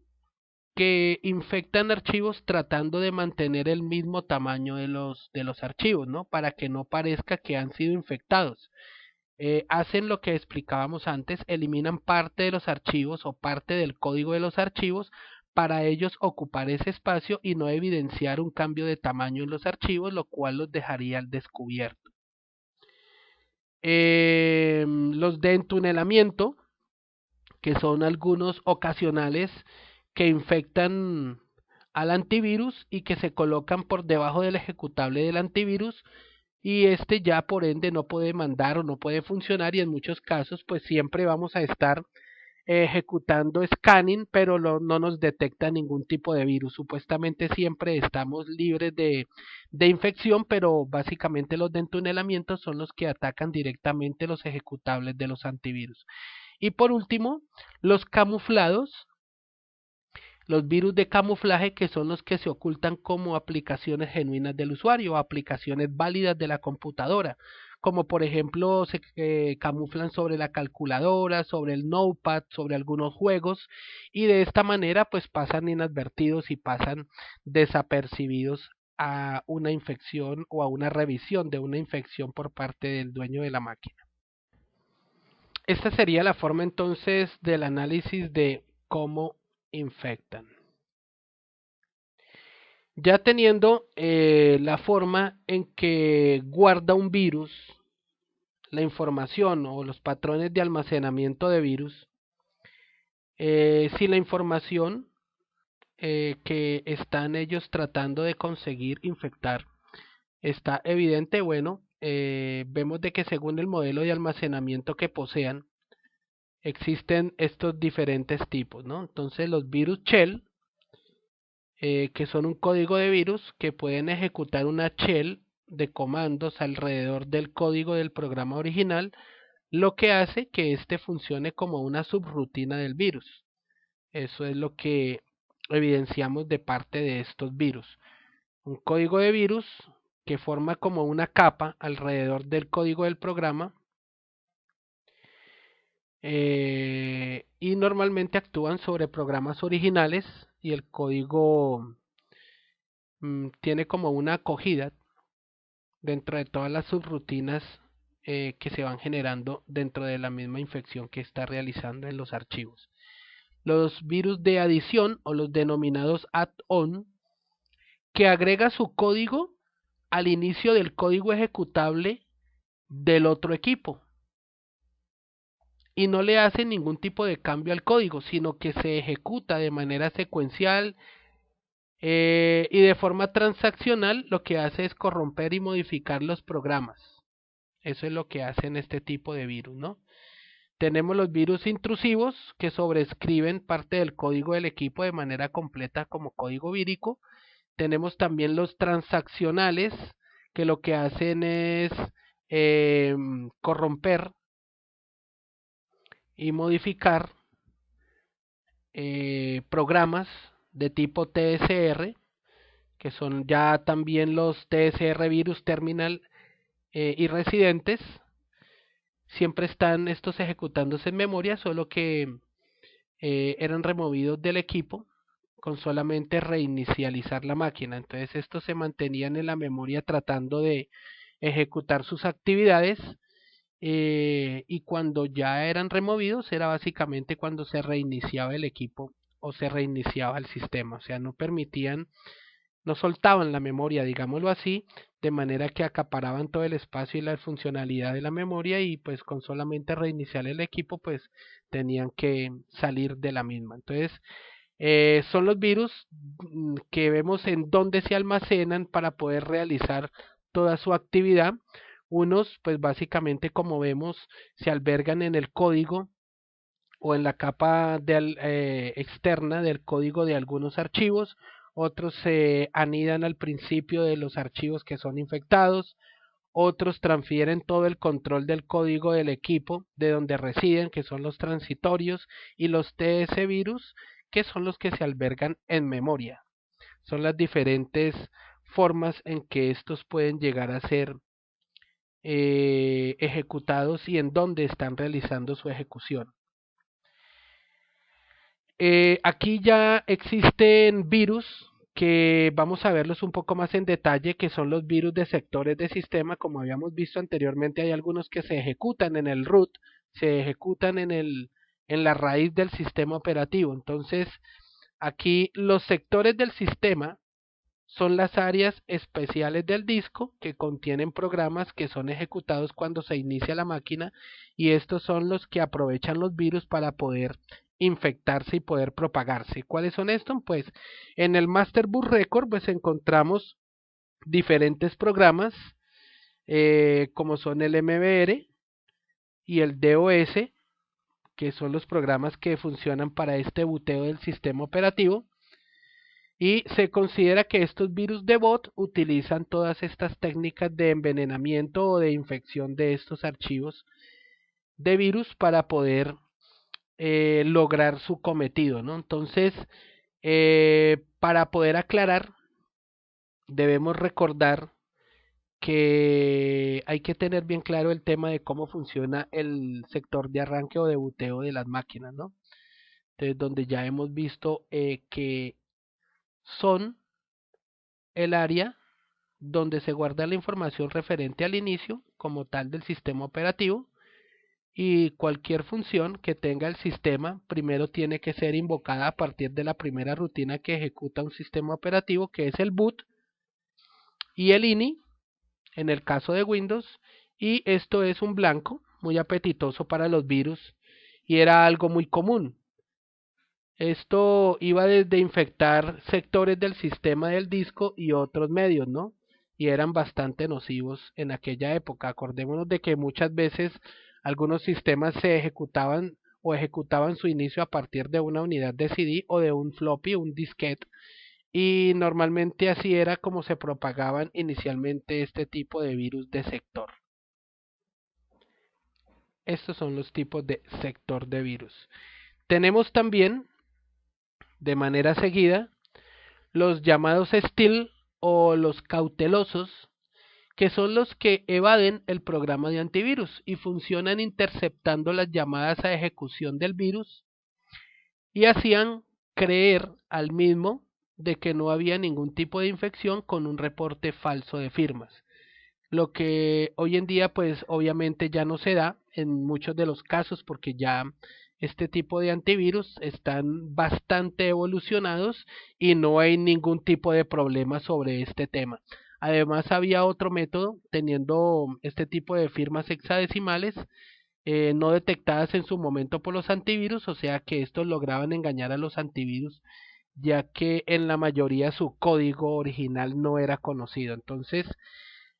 que infectan archivos tratando de mantener el mismo tamaño de los archivos, ¿no? Para que no parezca que han sido infectados. Hacen lo que explicábamos antes, eliminan parte de los archivos o parte del código de los archivos para ellos ocupar ese espacio y no evidenciar un cambio de tamaño en los archivos, lo cual los dejaría al descubierto. Los de entunelamiento, que son algunos ocasionales que infectan al antivirus y que se colocan por debajo del ejecutable del antivirus, y este ya por ende no puede mandar o no puede funcionar, y en muchos casos pues siempre vamos a estar ejecutando scanning, pero no nos detecta ningún tipo de virus. Supuestamente siempre estamos libres de infección, pero básicamente los de entunelamiento son los que atacan directamente los ejecutables de los antivirus. Y por último, los camuflados, los virus de camuflaje, que son los que se ocultan como aplicaciones genuinas del usuario o aplicaciones válidas de la computadora, como por ejemplo se camuflan sobre la calculadora, sobre el notepad, sobre algunos juegos, y de esta manera pues pasan inadvertidos y pasan desapercibidos a una infección o a una revisión de una infección por parte del dueño de la máquina. Esta sería la forma entonces del análisis de cómo infectan. Ya teniendo la forma en que guarda un virus, la información o los patrones de almacenamiento de virus, si la información que están ellos tratando de conseguir infectar está evidente, bueno, vemos de que según el modelo de almacenamiento que posean, existen estos diferentes tipos, ¿no? Entonces los virus shell, que son un código de virus que pueden ejecutar una shell de comandos alrededor del código del programa original, lo que hace que éste funcione como una subrutina del virus. Eso es lo que evidenciamos de parte de estos virus. Un código de virus que forma como una capa alrededor del código del programa, y normalmente actúan sobre programas originales, y el código tiene como una acogida dentro de todas las subrutinas que se van generando dentro de la misma infección que está realizando en los archivos. Los virus de adición o los denominados add-on, que agrega su código al inicio del código ejecutable del otro equipo y no le hace ningún tipo de cambio al código, sino que se ejecuta de manera secuencial y de forma transaccional. Lo que hace es corromper y modificar los programas. Eso es lo que hacen este tipo de virus, ¿no? Tenemos los virus intrusivos, que sobrescriben parte del código del equipo de manera completa como código vírico. Tenemos también los transaccionales, que lo que hacen es corromper y modificar programas de tipo TSR, que son ya también los TSR virus terminal y residentes. Siempre están estos ejecutándose en memoria, solo que eran removidos del equipo con solamente reinicializar la máquina. Entonces estos se mantenían en la memoria tratando de ejecutar sus actividades, y cuando ya eran removidos era básicamente cuando se reiniciaba el equipo o se reiniciaba el sistema, o sea, no soltaban la memoria, digámoslo así, de manera que acaparaban todo el espacio y la funcionalidad de la memoria, y pues con solamente reiniciar el equipo pues tenían que salir de la misma. Entonces son los virus que vemos en dónde se almacenan para poder realizar toda su actividad. Unos pues básicamente, como vemos, se albergan en el código o en la capa externa del código de algunos archivos. Otros se anidan al principio de los archivos que son infectados. Otros transfieren todo el control del código del equipo de donde residen, que son los transitorios, y los TS virus, que son los que se albergan en memoria. Son las diferentes formas en que estos pueden llegar a ser ejecutados y en dónde están realizando su ejecución. Aquí ya existen virus que vamos a verlos un poco más en detalle, que son los virus de sectores de sistema. Como habíamos visto anteriormente, hay algunos que se ejecutan en el root, se ejecutan en la raíz del sistema operativo. Entonces, aquí los sectores del sistema son las áreas especiales del disco que contienen programas que son ejecutados cuando se inicia la máquina, y estos son los que aprovechan los virus para poder infectarse y poder propagarse. ¿Cuáles son estos? Pues en el Master Boot Record pues encontramos diferentes programas como son el MBR y el DOS, que son los programas que funcionan para este buteo del sistema operativo. Y se considera que estos virus de bot utilizan todas estas técnicas de envenenamiento o de infección de estos archivos de virus para poder lograr su cometido, ¿no? Entonces, para poder aclarar, debemos recordar que hay que tener bien claro el tema de cómo funciona el sector de arranque o de buteo de las máquinas, ¿no? Entonces, donde ya hemos visto que son el área donde se guarda la información referente al inicio como tal del sistema operativo, y cualquier función que tenga el sistema primero tiene que ser invocada a partir de la primera rutina que ejecuta un sistema operativo, que es el boot y el ini en el caso de Windows, y esto es un blanco muy apetitoso para los virus y era algo muy común. Esto iba desde infectar sectores del sistema del disco y otros medios, ¿no? Y eran bastante nocivos en aquella época. Acordémonos de que muchas veces algunos sistemas se ejecutaban o ejecutaban su inicio a partir de una unidad de CD o de un floppy, un disquete, y normalmente así era como se propagaban inicialmente este tipo de virus de sector. Estos son los tipos de sector de virus. Tenemos también, de manera seguida, los llamados stealth o los cautelosos, que son los que evaden el programa de antivirus y funcionan interceptando las llamadas a ejecución del virus, y hacían creer al mismo de que no había ningún tipo de infección con un reporte falso de firmas. Lo que hoy en día pues obviamente ya no se da en muchos de los casos, porque ya este tipo de antivirus están bastante evolucionados y no hay ningún tipo de problema sobre este tema. Además había otro método teniendo este tipo de firmas hexadecimales no detectadas en su momento por los antivirus, o sea que estos lograban engañar a los antivirus, ya que en la mayoría su código original no era conocido. Entonces,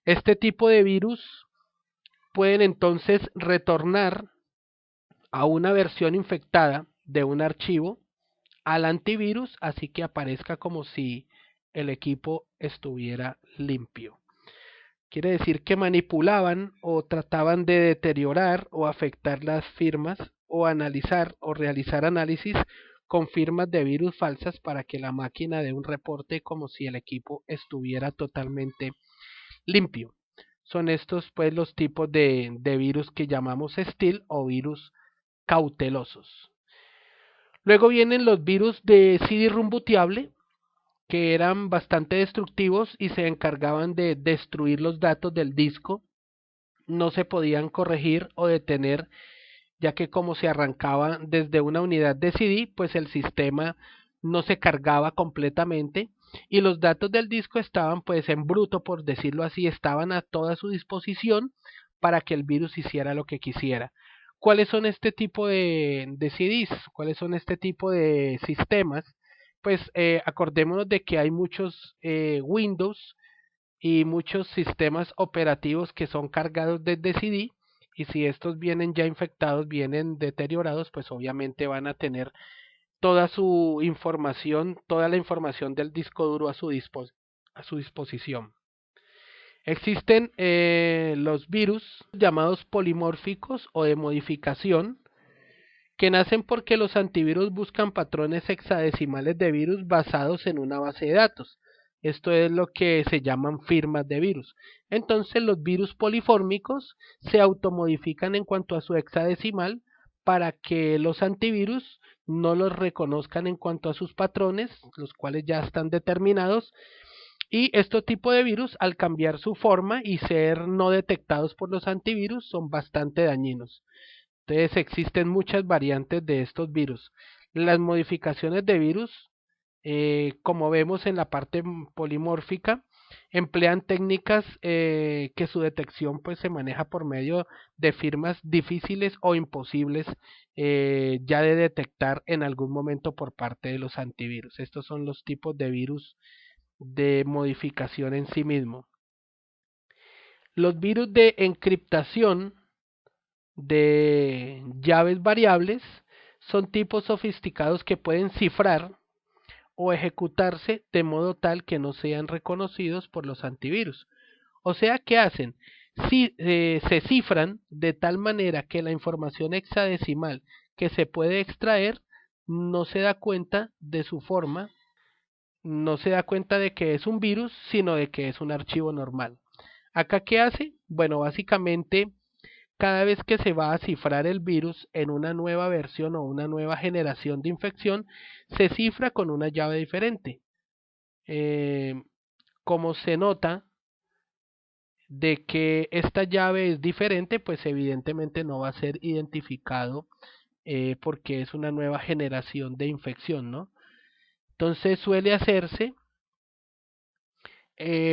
este tipo de virus pueden entonces retornar a una versión infectada de un archivo al antivirus, así que aparezca como si el equipo estuviera limpio. Quiere decir que manipulaban o trataban de deteriorar o afectar las firmas o analizar o realizar análisis con firmas de virus falsas para que la máquina dé un reporte como si el equipo estuviera totalmente limpio. Son estos pues los tipos de virus que llamamos stealth o virus cautelosos. Luego vienen los virus de CD-ROM booteable, que eran bastante destructivos y se encargaban de destruir los datos del disco. No se podían corregir o detener, ya que como se arrancaba desde una unidad de CD, pues el sistema no se cargaba completamente y los datos del disco estaban pues en bruto, por decirlo así, estaban a toda su disposición para que el virus hiciera lo que quisiera. ¿Cuáles son este tipo de CDs? ¿Cuáles son este tipo de sistemas? Pues acordémonos de que hay muchos Windows y muchos sistemas operativos que son cargados desde CD, y si estos vienen ya infectados, vienen deteriorados, pues obviamente van a tener toda su información, toda la información del disco duro a su disposición. Existen los virus llamados polimórficos o de modificación, que nacen porque los antivirus buscan patrones hexadecimales de virus basados en una base de datos. Esto es lo que se llaman firmas de virus. Entonces los virus polifórmicos se automodifican en cuanto a su hexadecimal para que los antivirus no los reconozcan en cuanto a sus patrones, los cuales ya están determinados. Y este tipo de virus, al cambiar su forma y ser no detectados por los antivirus, son bastante dañinos. Entonces existen muchas variantes de estos virus. Las modificaciones de virus, como vemos en la parte polimórfica, emplean técnicas que su detección pues se maneja por medio de firmas difíciles o imposibles ya de detectar en algún momento por parte de los antivirus. Estos son los tipos de virus de modificación en sí mismo. Los virus de encriptación de llaves variables son tipos sofisticados que pueden cifrar o ejecutarse de modo tal que no sean reconocidos por los antivirus. O sea, ¿qué hacen? Si, se cifran de tal manera que la información hexadecimal que se puede extraer no se da cuenta de su forma, no se da cuenta de que es un virus, sino de que es un archivo normal. ¿Acá qué hace? Bueno, básicamente cada vez que se va a cifrar el virus en una nueva versión o una nueva generación de infección, se cifra con una llave diferente. Como se nota de que esta llave es diferente, pues evidentemente no va a ser identificado porque es una nueva generación de infección, ¿no? Entonces suele hacerse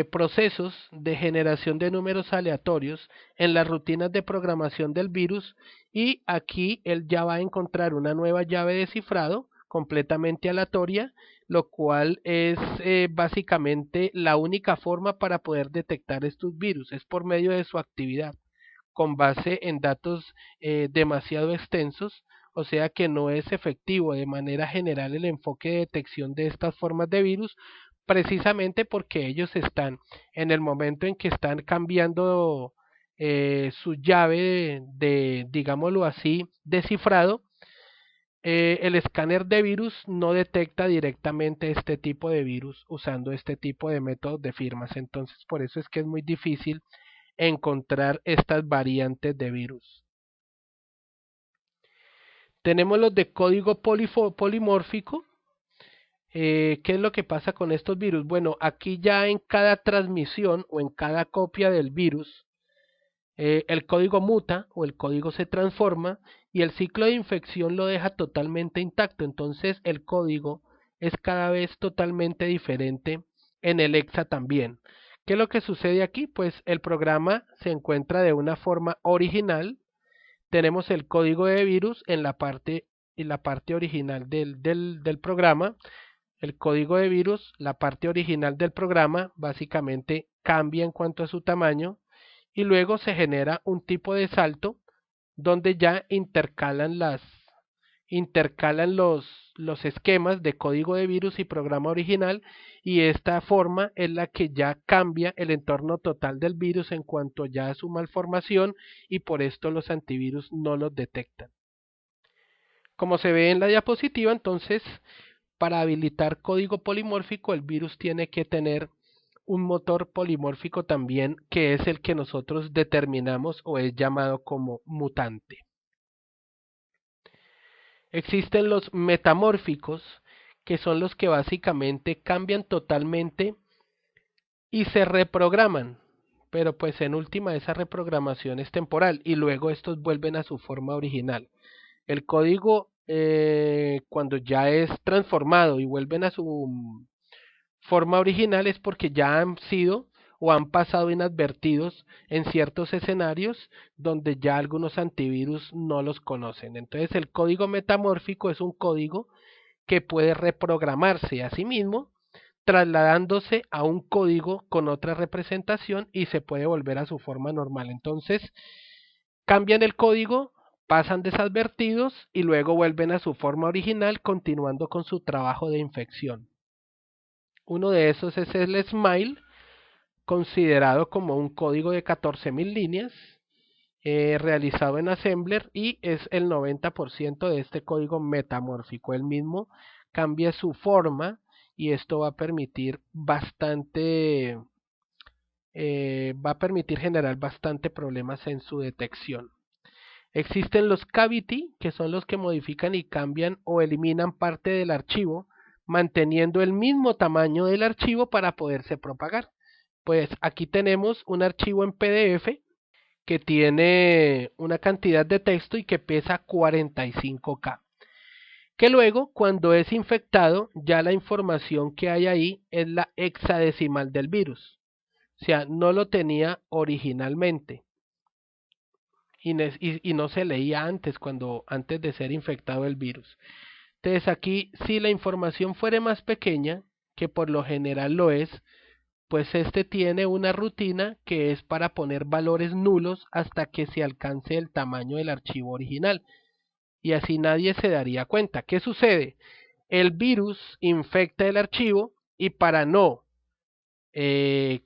procesos de generación de números aleatorios en las rutinas de programación del virus, y aquí él ya va a encontrar una nueva llave de cifrado completamente aleatoria, lo cual es básicamente la única forma para poder detectar estos virus, es por medio de su actividad con base en datos demasiado extensos, o sea que no es efectivo de manera general el enfoque de detección de estas formas de virus, precisamente porque ellos están en el momento en que están cambiando su llave digámoslo así, de cifrado. El escáner de virus no detecta directamente este tipo de virus usando este tipo de métodos de firmas. Entonces, por eso es que es muy difícil encontrar estas variantes de virus. Tenemos los de código polimórfico. ¿Qué es lo que pasa con estos virus? Bueno, aquí ya en cada transmisión o en cada copia del virus, el código muta o el código se transforma y el ciclo de infección lo deja totalmente intacto. Entonces el código es cada vez totalmente diferente en el hexa también. ¿Qué es lo que sucede aquí? Pues el programa se encuentra de una forma original. Tenemos el código de virus en la parte original del programa. El código de virus, la parte original del programa, básicamente cambia en cuanto a su tamaño y luego se genera un tipo de salto donde ya intercalan los esquemas de código de virus y programa original, y esta forma es la que ya cambia el entorno total del virus en cuanto ya a su malformación, y por esto los antivirus no los detectan. Como se ve en la diapositiva, entonces, para habilitar código polimórfico, el virus tiene que tener un motor polimórfico también, que es el que nosotros determinamos o es llamado como mutante. Existen los metamórficos, que son los que básicamente cambian totalmente y se reprograman, pero pues en última esa reprogramación es temporal y luego estos vuelven a su forma original. El código cuando ya es transformado y vuelven a su forma original es porque ya han sido o han pasado inadvertidos en ciertos escenarios donde ya algunos antivirus no los conocen. Entonces el código metamórfico es un código que puede reprogramarse a sí mismo, trasladándose a un código con otra representación y se puede volver a su forma normal. Entonces cambian el código, pasan desadvertidos y luego vuelven a su forma original continuando con su trabajo de infección. Uno de esos es el Smile, considerado como un código de 14.000 líneas, realizado en Assembler y es el 90% de este código metamórfico. El mismo cambia su forma y esto va a permitir generar bastante problemas en su detección. Existen los cavity, que son los que modifican y cambian o eliminan parte del archivo, manteniendo el mismo tamaño del archivo para poderse propagar. Pues aquí tenemos un archivo en PDF que tiene una cantidad de texto y que pesa 45K. Que luego, cuando es infectado, ya la información que hay ahí es la hexadecimal del virus. O sea, no lo tenía originalmente. Y no se leía antes de ser infectado el virus. Entonces aquí, si la información fuera más pequeña, que por lo general lo es, pues este tiene una rutina que es para poner valores nulos hasta que se alcance el tamaño del archivo original. Y así nadie se daría cuenta. ¿Qué sucede? El virus infecta el archivo y para no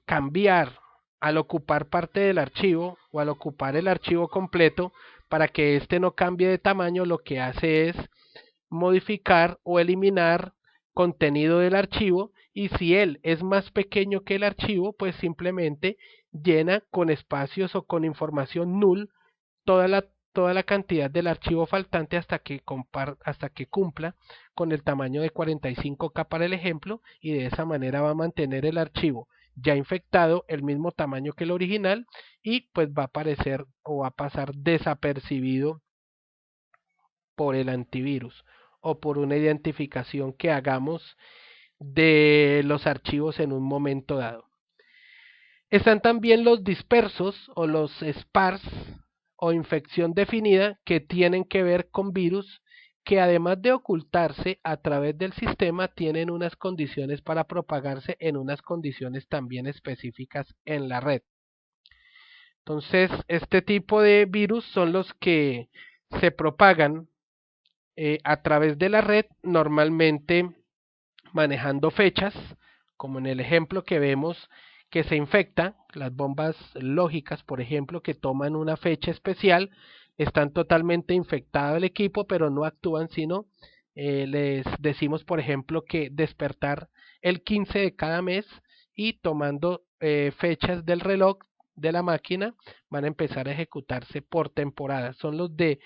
cambiar al ocupar parte del archivo o al ocupar el archivo completo, para que este no cambie de tamaño, lo que hace es modificar o eliminar contenido del archivo y si él es más pequeño que el archivo, pues simplemente llena con espacios o con información null toda la cantidad del archivo faltante hasta que cumpla con el tamaño de 45K para el ejemplo y de esa manera va a mantener el archivo ya infectado el mismo tamaño que el original y pues va a aparecer o va a pasar desapercibido por el antivirus o por una identificación que hagamos de los archivos en un momento dado. Están también los dispersos o los spars o infección definida que tienen que ver con virus que además de ocultarse a través del sistema tienen unas condiciones para propagarse en unas condiciones también específicas en la red. Entonces, este tipo de virus son los que se propagan a través de la red, normalmente manejando fechas, como en el ejemplo que vemos que se infecta, las bombas lógicas, por ejemplo, que toman una fecha especial, están totalmente infectado el equipo, pero no actúan, sino les decimos, por ejemplo, que despertar el 15 de cada mes y tomando fechas del reloj de la máquina van a empezar a ejecutarse por temporada. Son los de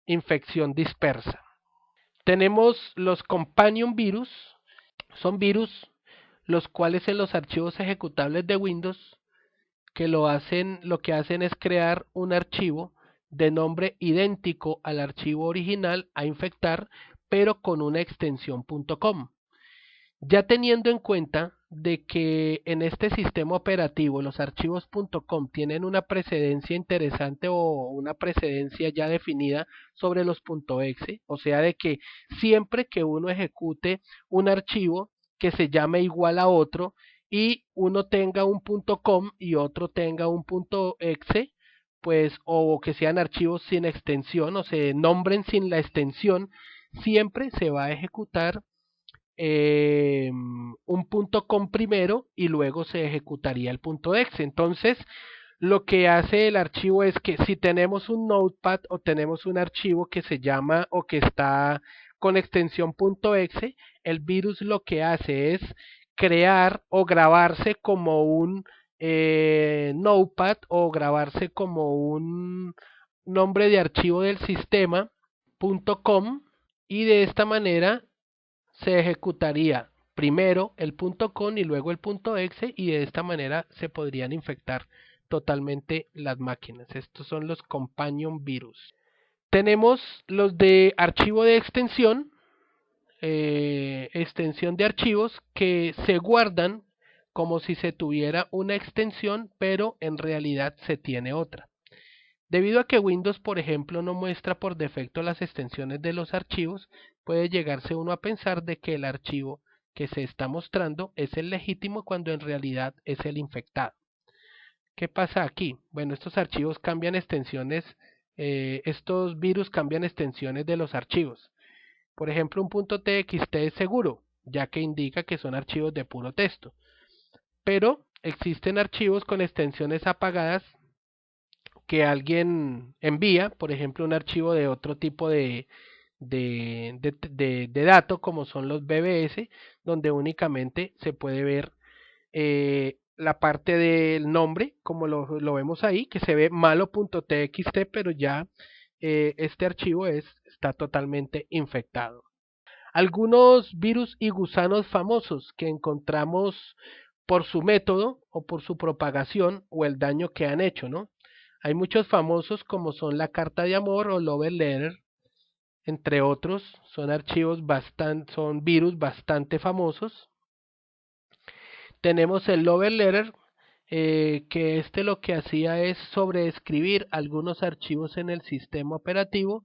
infección dispersa. Tenemos los companion virus, son virus los cuales en los archivos ejecutables de Windows lo que hacen es crear un archivo de nombre idéntico al archivo original a infectar, pero con una extensión .com. Ya teniendo en cuenta de que en este sistema operativo los archivos .com tienen una precedencia interesante o una precedencia ya definida sobre los .exe, o sea de que siempre que uno ejecute un archivo que se llame igual a otro y uno tenga un .com y otro tenga un .exe, pues o que sean archivos sin extensión o se nombren sin la extensión, siempre se va a ejecutar un .com primero y luego se ejecutaría el .exe. Entonces, lo que hace el archivo es que si tenemos un notepad o tenemos un archivo que se llama o que está con extensión .exe, el virus lo que hace es crear o grabarse como un notepad o grabarse como un nombre de archivo del sistema .com y de esta manera se ejecutaría primero el .com y luego el .exe y de esta manera se podrían infectar totalmente las máquinas. Estos son los companion virus. Tenemos los de archivo de extensión de archivos que se guardan como si se tuviera una extensión, pero en realidad se tiene otra. Debido a que Windows, por ejemplo, no muestra por defecto las extensiones de los archivos, puede llegarse uno a pensar de que el archivo que se está mostrando es el legítimo cuando en realidad es el infectado. ¿Qué pasa aquí? Bueno, estos archivos cambian extensiones, estos virus cambian extensiones de los archivos. Por ejemplo, un .txt es seguro, ya que indica que son archivos de puro texto. Pero existen archivos con extensiones apagadas que alguien envía, por ejemplo, un archivo de otro tipo de dato, como son los BBS, donde únicamente se puede ver la parte del nombre, como lo vemos ahí, que se ve malo.txt, pero ya este archivo está totalmente infectado. Algunos virus y gusanos famosos que encontramos por su método o por su propagación o el daño que han hecho, ¿no? Hay muchos famosos como son la carta de amor o Love Letter, entre otros, son virus bastante famosos. Tenemos el Love Letter, que lo que hacía es sobreescribir algunos archivos en el sistema operativo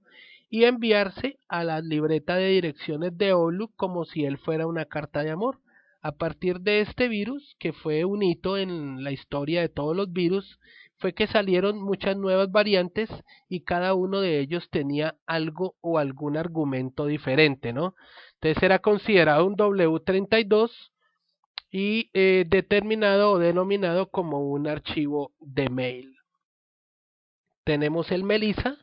y enviarse a la libreta de direcciones de Outlook como si él fuera una carta de amor. A partir de este virus, que fue un hito en la historia de todos los virus, fue que salieron muchas nuevas variantes y cada uno de ellos tenía algo o algún argumento diferente, ¿no? Entonces era considerado un W32 y determinado o denominado como un archivo de mail. Tenemos el Melissa,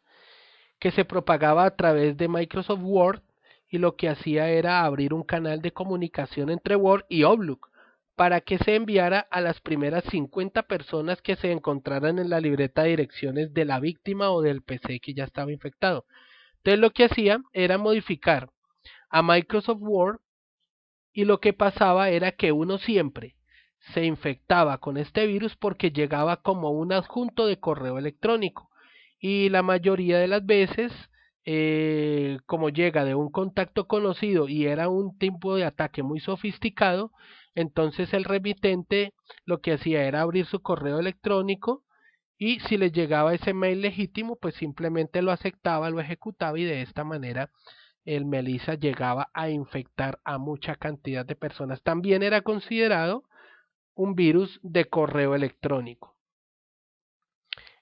que se propagaba a través de Microsoft Word y lo que hacía era abrir un canal de comunicación entre Word y Outlook para que se enviara a las primeras 50 personas que se encontraran en la libreta de direcciones de la víctima o del PC que ya estaba infectado. Entonces lo que hacía era modificar a Microsoft Word y lo que pasaba era que uno siempre se infectaba con este virus porque llegaba como un adjunto de correo electrónico y la mayoría de las veces como llega de un contacto conocido y era un tipo de ataque muy sofisticado, entonces el remitente lo que hacía era abrir su correo electrónico y si le llegaba ese mail legítimo pues simplemente lo aceptaba, lo ejecutaba y de esta manera el Melissa llegaba a infectar a mucha cantidad de personas. También era considerado un virus de correo electrónico.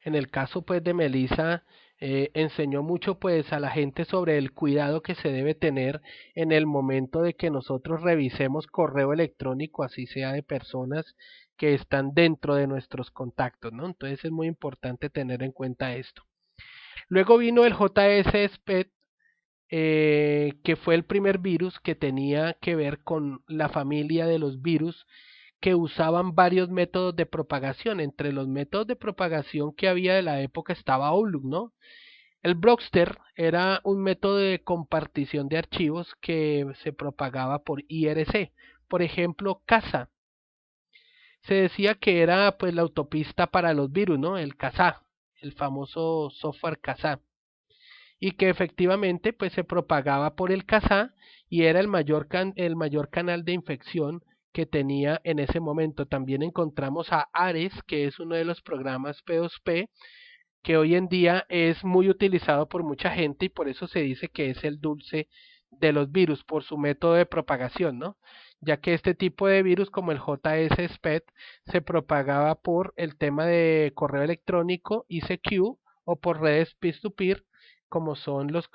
En el caso pues de Melissa enseñó mucho pues a la gente sobre el cuidado que se debe tener en el momento de que nosotros revisemos correo electrónico, así sea de personas que están dentro de nuestros contactos, ¿no? Entonces es muy importante tener en cuenta esto. Luego vino el JS-SPED, que fue el primer virus que tenía que ver con la familia de los virus que usaban varios métodos de propagación. Entre los métodos de propagación que había de la época estaba Outlook, ¿no? El Browser era un método de compartición de archivos que se propagaba por IRC. Por ejemplo, Kazaa. Se decía que era pues la autopista para los virus, ¿no? El Kazaa, el famoso software Kazaa. Y que efectivamente pues se propagaba por el Kazaa y era el mayor canal de infección que tenía en ese momento. También encontramos a Ares, que es uno de los programas P2P que hoy en día es muy utilizado por mucha gente y por eso se dice que es el dulce de los virus por su método de propagación, ¿no? Ya que este tipo de virus como el JS-SPED se propagaba por el tema de correo electrónico ICQ o por redes peer-to-peer como son los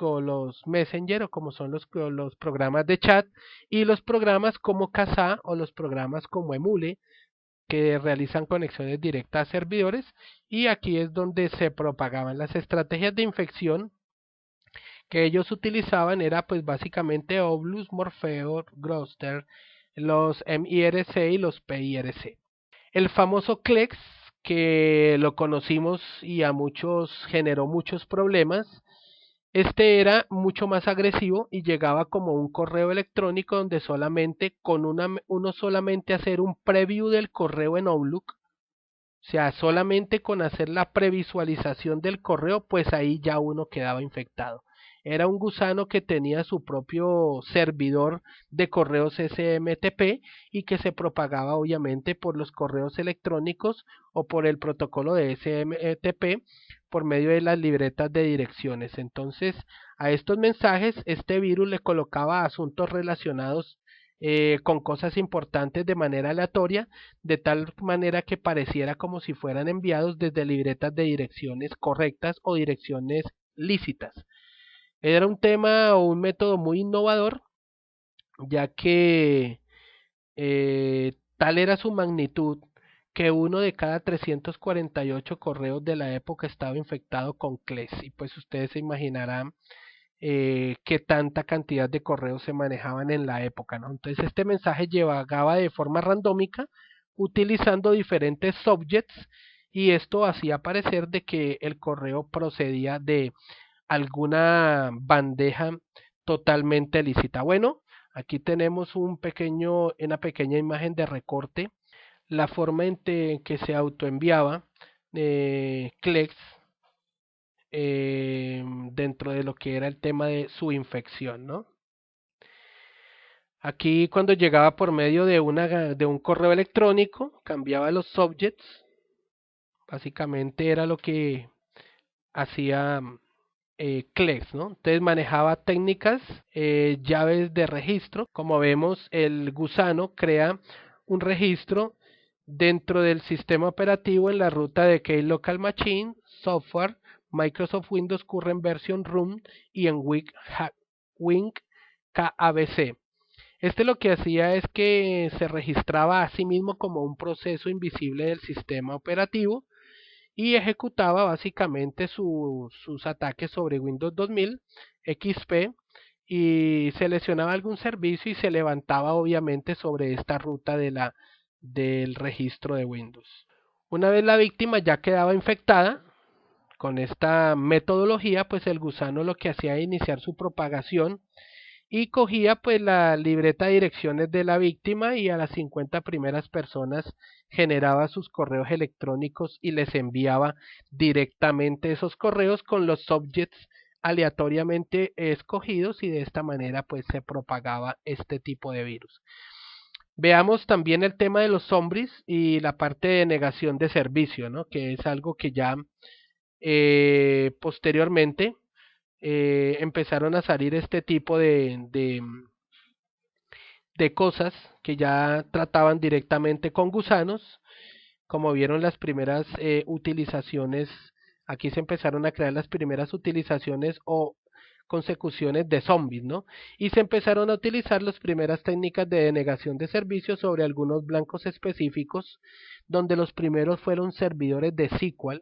Messenger o como son los programas de chat y los programas como Kazaa o los programas como Emule que realizan conexiones directas a servidores y aquí es donde se propagaban las estrategias de infección que ellos utilizaban era pues básicamente Oblus, Morpheo, Grouster, los MIRC y los PIRC. El famoso Klex que lo conocimos y a muchos generó muchos problemas Este era mucho más agresivo y llegaba como un correo electrónico donde solamente con uno solamente hacer un preview del correo en Outlook, o sea, solamente con hacer la previsualización del correo, pues ahí ya uno quedaba infectado. Era un gusano que tenía su propio servidor de correos SMTP y que se propagaba obviamente por los correos electrónicos o por el protocolo de SMTP por medio de las libretas de direcciones. Entonces, a estos mensajes, este virus le colocaba asuntos relacionados con cosas importantes de manera aleatoria, de tal manera que pareciera como si fueran enviados desde libretas de direcciones correctas o direcciones lícitas. Era un tema o un método muy innovador, ya que tal era su magnitud que uno de cada 348 correos de la época estaba infectado con CLES. Y pues ustedes se imaginarán qué tanta cantidad de correos se manejaban en la época, ¿no? Entonces este mensaje llegaba de forma randómica utilizando diferentes subjects y esto hacía parecer de que el correo procedía de alguna bandeja totalmente lícita. Bueno, aquí tenemos una pequeña imagen de recorte, la forma en que se autoenviaba CLEX dentro de lo que era el tema de su infección, ¿no? Aquí cuando llegaba por medio de un correo electrónico, cambiaba los subjects, básicamente era lo que hacía CLEX, ¿no? Entonces manejaba técnicas, llaves de registro. Como vemos, el gusano crea un registro dentro del sistema operativo en la ruta de Key Local Machine, Software, Microsoft Windows Current Version Room y en Wing KABC. Este lo que hacía es que se registraba a sí mismo como un proceso invisible del sistema operativo y ejecutaba básicamente sus ataques sobre Windows 2000, XP y seleccionaba algún servicio y se levantaba obviamente sobre esta ruta del registro de Windows. Una vez la víctima ya quedaba infectada con esta metodología, pues el gusano lo que hacía era iniciar su propagación y cogía pues la libreta de direcciones de la víctima y a las 50 primeras personas generaba sus correos electrónicos y les enviaba directamente esos correos con los subjects aleatoriamente escogidos y de esta manera pues se propagaba este tipo de virus. Veamos también el tema de los zombies y la parte de negación de servicio, ¿no? Que es algo que ya posteriormente empezaron a salir este tipo de cosas que ya trataban directamente con gusanos, como vieron las primeras utilizaciones, aquí se empezaron a crear las primeras utilizaciones o consecuciones de zombies, ¿no? Y se empezaron a utilizar las primeras técnicas de denegación de servicios sobre algunos blancos específicos, donde los primeros fueron servidores de SQL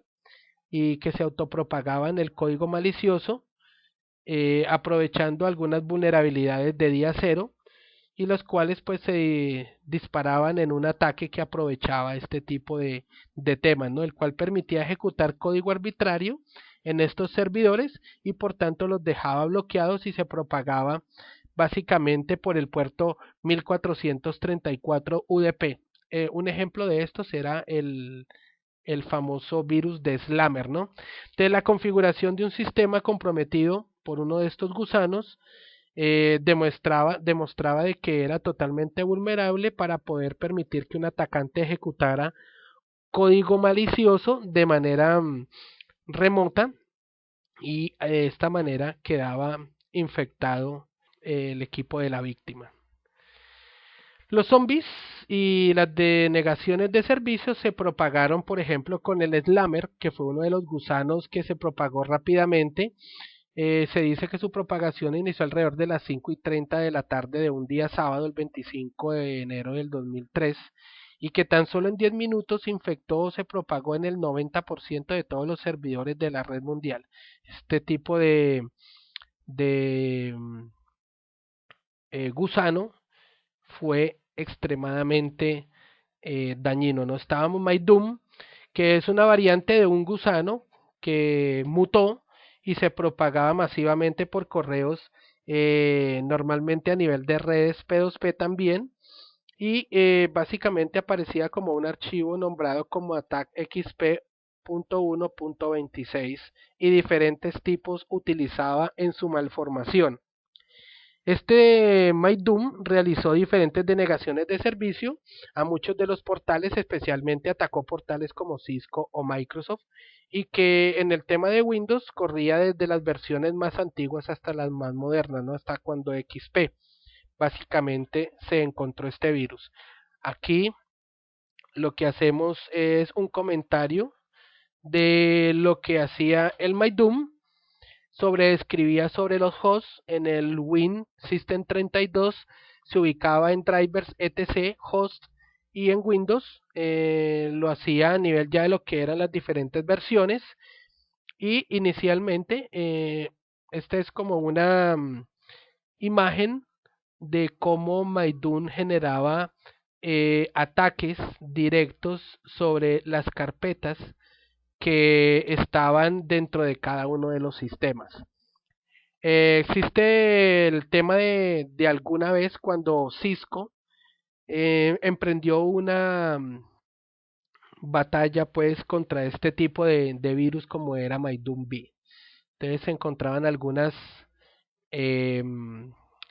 y que se autopropagaban el código malicioso aprovechando algunas vulnerabilidades de día cero y los cuales pues se disparaban en un ataque que aprovechaba este tipo de temas, ¿no? El cual permitía ejecutar código arbitrario en estos servidores y por tanto los dejaba bloqueados y se propagaba básicamente por el puerto 1434 UDP. Un ejemplo de esto será el famoso virus de Slammer, ¿no? De la configuración de un sistema comprometido por uno de estos gusanos demostraba de que era totalmente vulnerable para poder permitir que un atacante ejecutara código malicioso de manera remota y de esta manera quedaba infectado el equipo de la víctima. Los zombies y las denegaciones de servicios se propagaron, por ejemplo, con el Slammer, que fue uno de los gusanos que se propagó rápidamente. Se dice que su propagación inició alrededor de las 5:30 de la tarde de un día sábado, el 25 de enero del 2003, y que tan solo en 10 minutos infectó o se propagó en el 90% de todos los servidores de la red mundial. Este tipo de gusano fue extremadamente dañino, ¿no? Estábamos Maidum, que es una variante de un gusano que mutó y se propagaba masivamente por correos, normalmente a nivel de redes P2P también, y básicamente aparecía como un archivo nombrado como attack.xp.1.26 y diferentes tipos utilizaba en su malformación. Este MyDoom realizó diferentes denegaciones de servicio a muchos de los portales, especialmente atacó portales como Cisco o Microsoft, y que en el tema de Windows corría desde las versiones más antiguas hasta las más modernas, ¿no? Hasta cuando XP básicamente se encontró este virus. Aquí lo que hacemos es un comentario de lo que hacía el MyDoom. Escribía sobre los hosts en el Win System 32, se ubicaba en drivers etc host, y en Windows lo hacía a nivel ya de lo que eran las diferentes versiones, y inicialmente esta es como una imagen de cómo Maidun generaba ataques directos sobre las carpetas que estaban dentro de cada uno de los sistemas. Existe el tema de alguna vez cuando Cisco emprendió una batalla pues contra este tipo de virus como era MyDoomB. Entonces se encontraban algunas eh,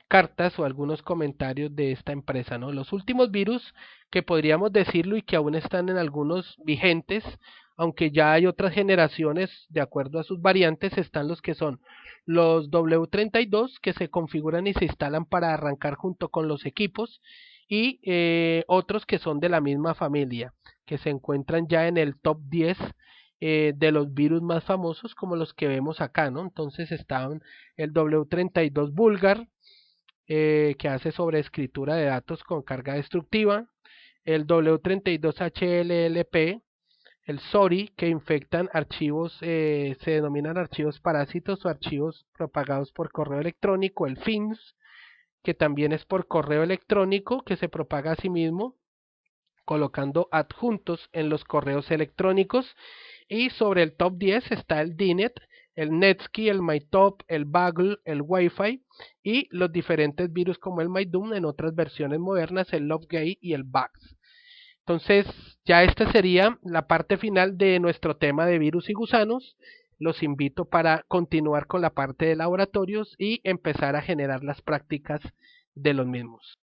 cartas o algunos comentarios de esta empresa, ¿no? Los últimos virus que podríamos decirlo y que aún están en algunos vigentes, aunque ya hay otras generaciones de acuerdo a sus variantes, están los que son los W32 que se configuran y se instalan para arrancar junto con los equipos, y otros que son de la misma familia, que se encuentran ya en el top 10 de los virus más famosos como los que vemos acá, ¿no? Entonces estaban el W32 Vulgar, que hace sobre escritura de datos con carga destructiva, el W32HLLP, el SORI, que infectan archivos, se denominan archivos parásitos o archivos propagados por correo electrónico, el FINS, que también es por correo electrónico, que se propaga a sí mismo, colocando adjuntos en los correos electrónicos. Y sobre el top 10 está el DNet, el Netsky, el MyTop, el Bagel, el Wi-Fi y los diferentes virus como el MyDoom en otras versiones modernas, el Loveday y el Bugs. Entonces, ya esta sería la parte final de nuestro tema de virus y gusanos. Los invito para continuar con la parte de laboratorios y empezar a generar las prácticas de los mismos.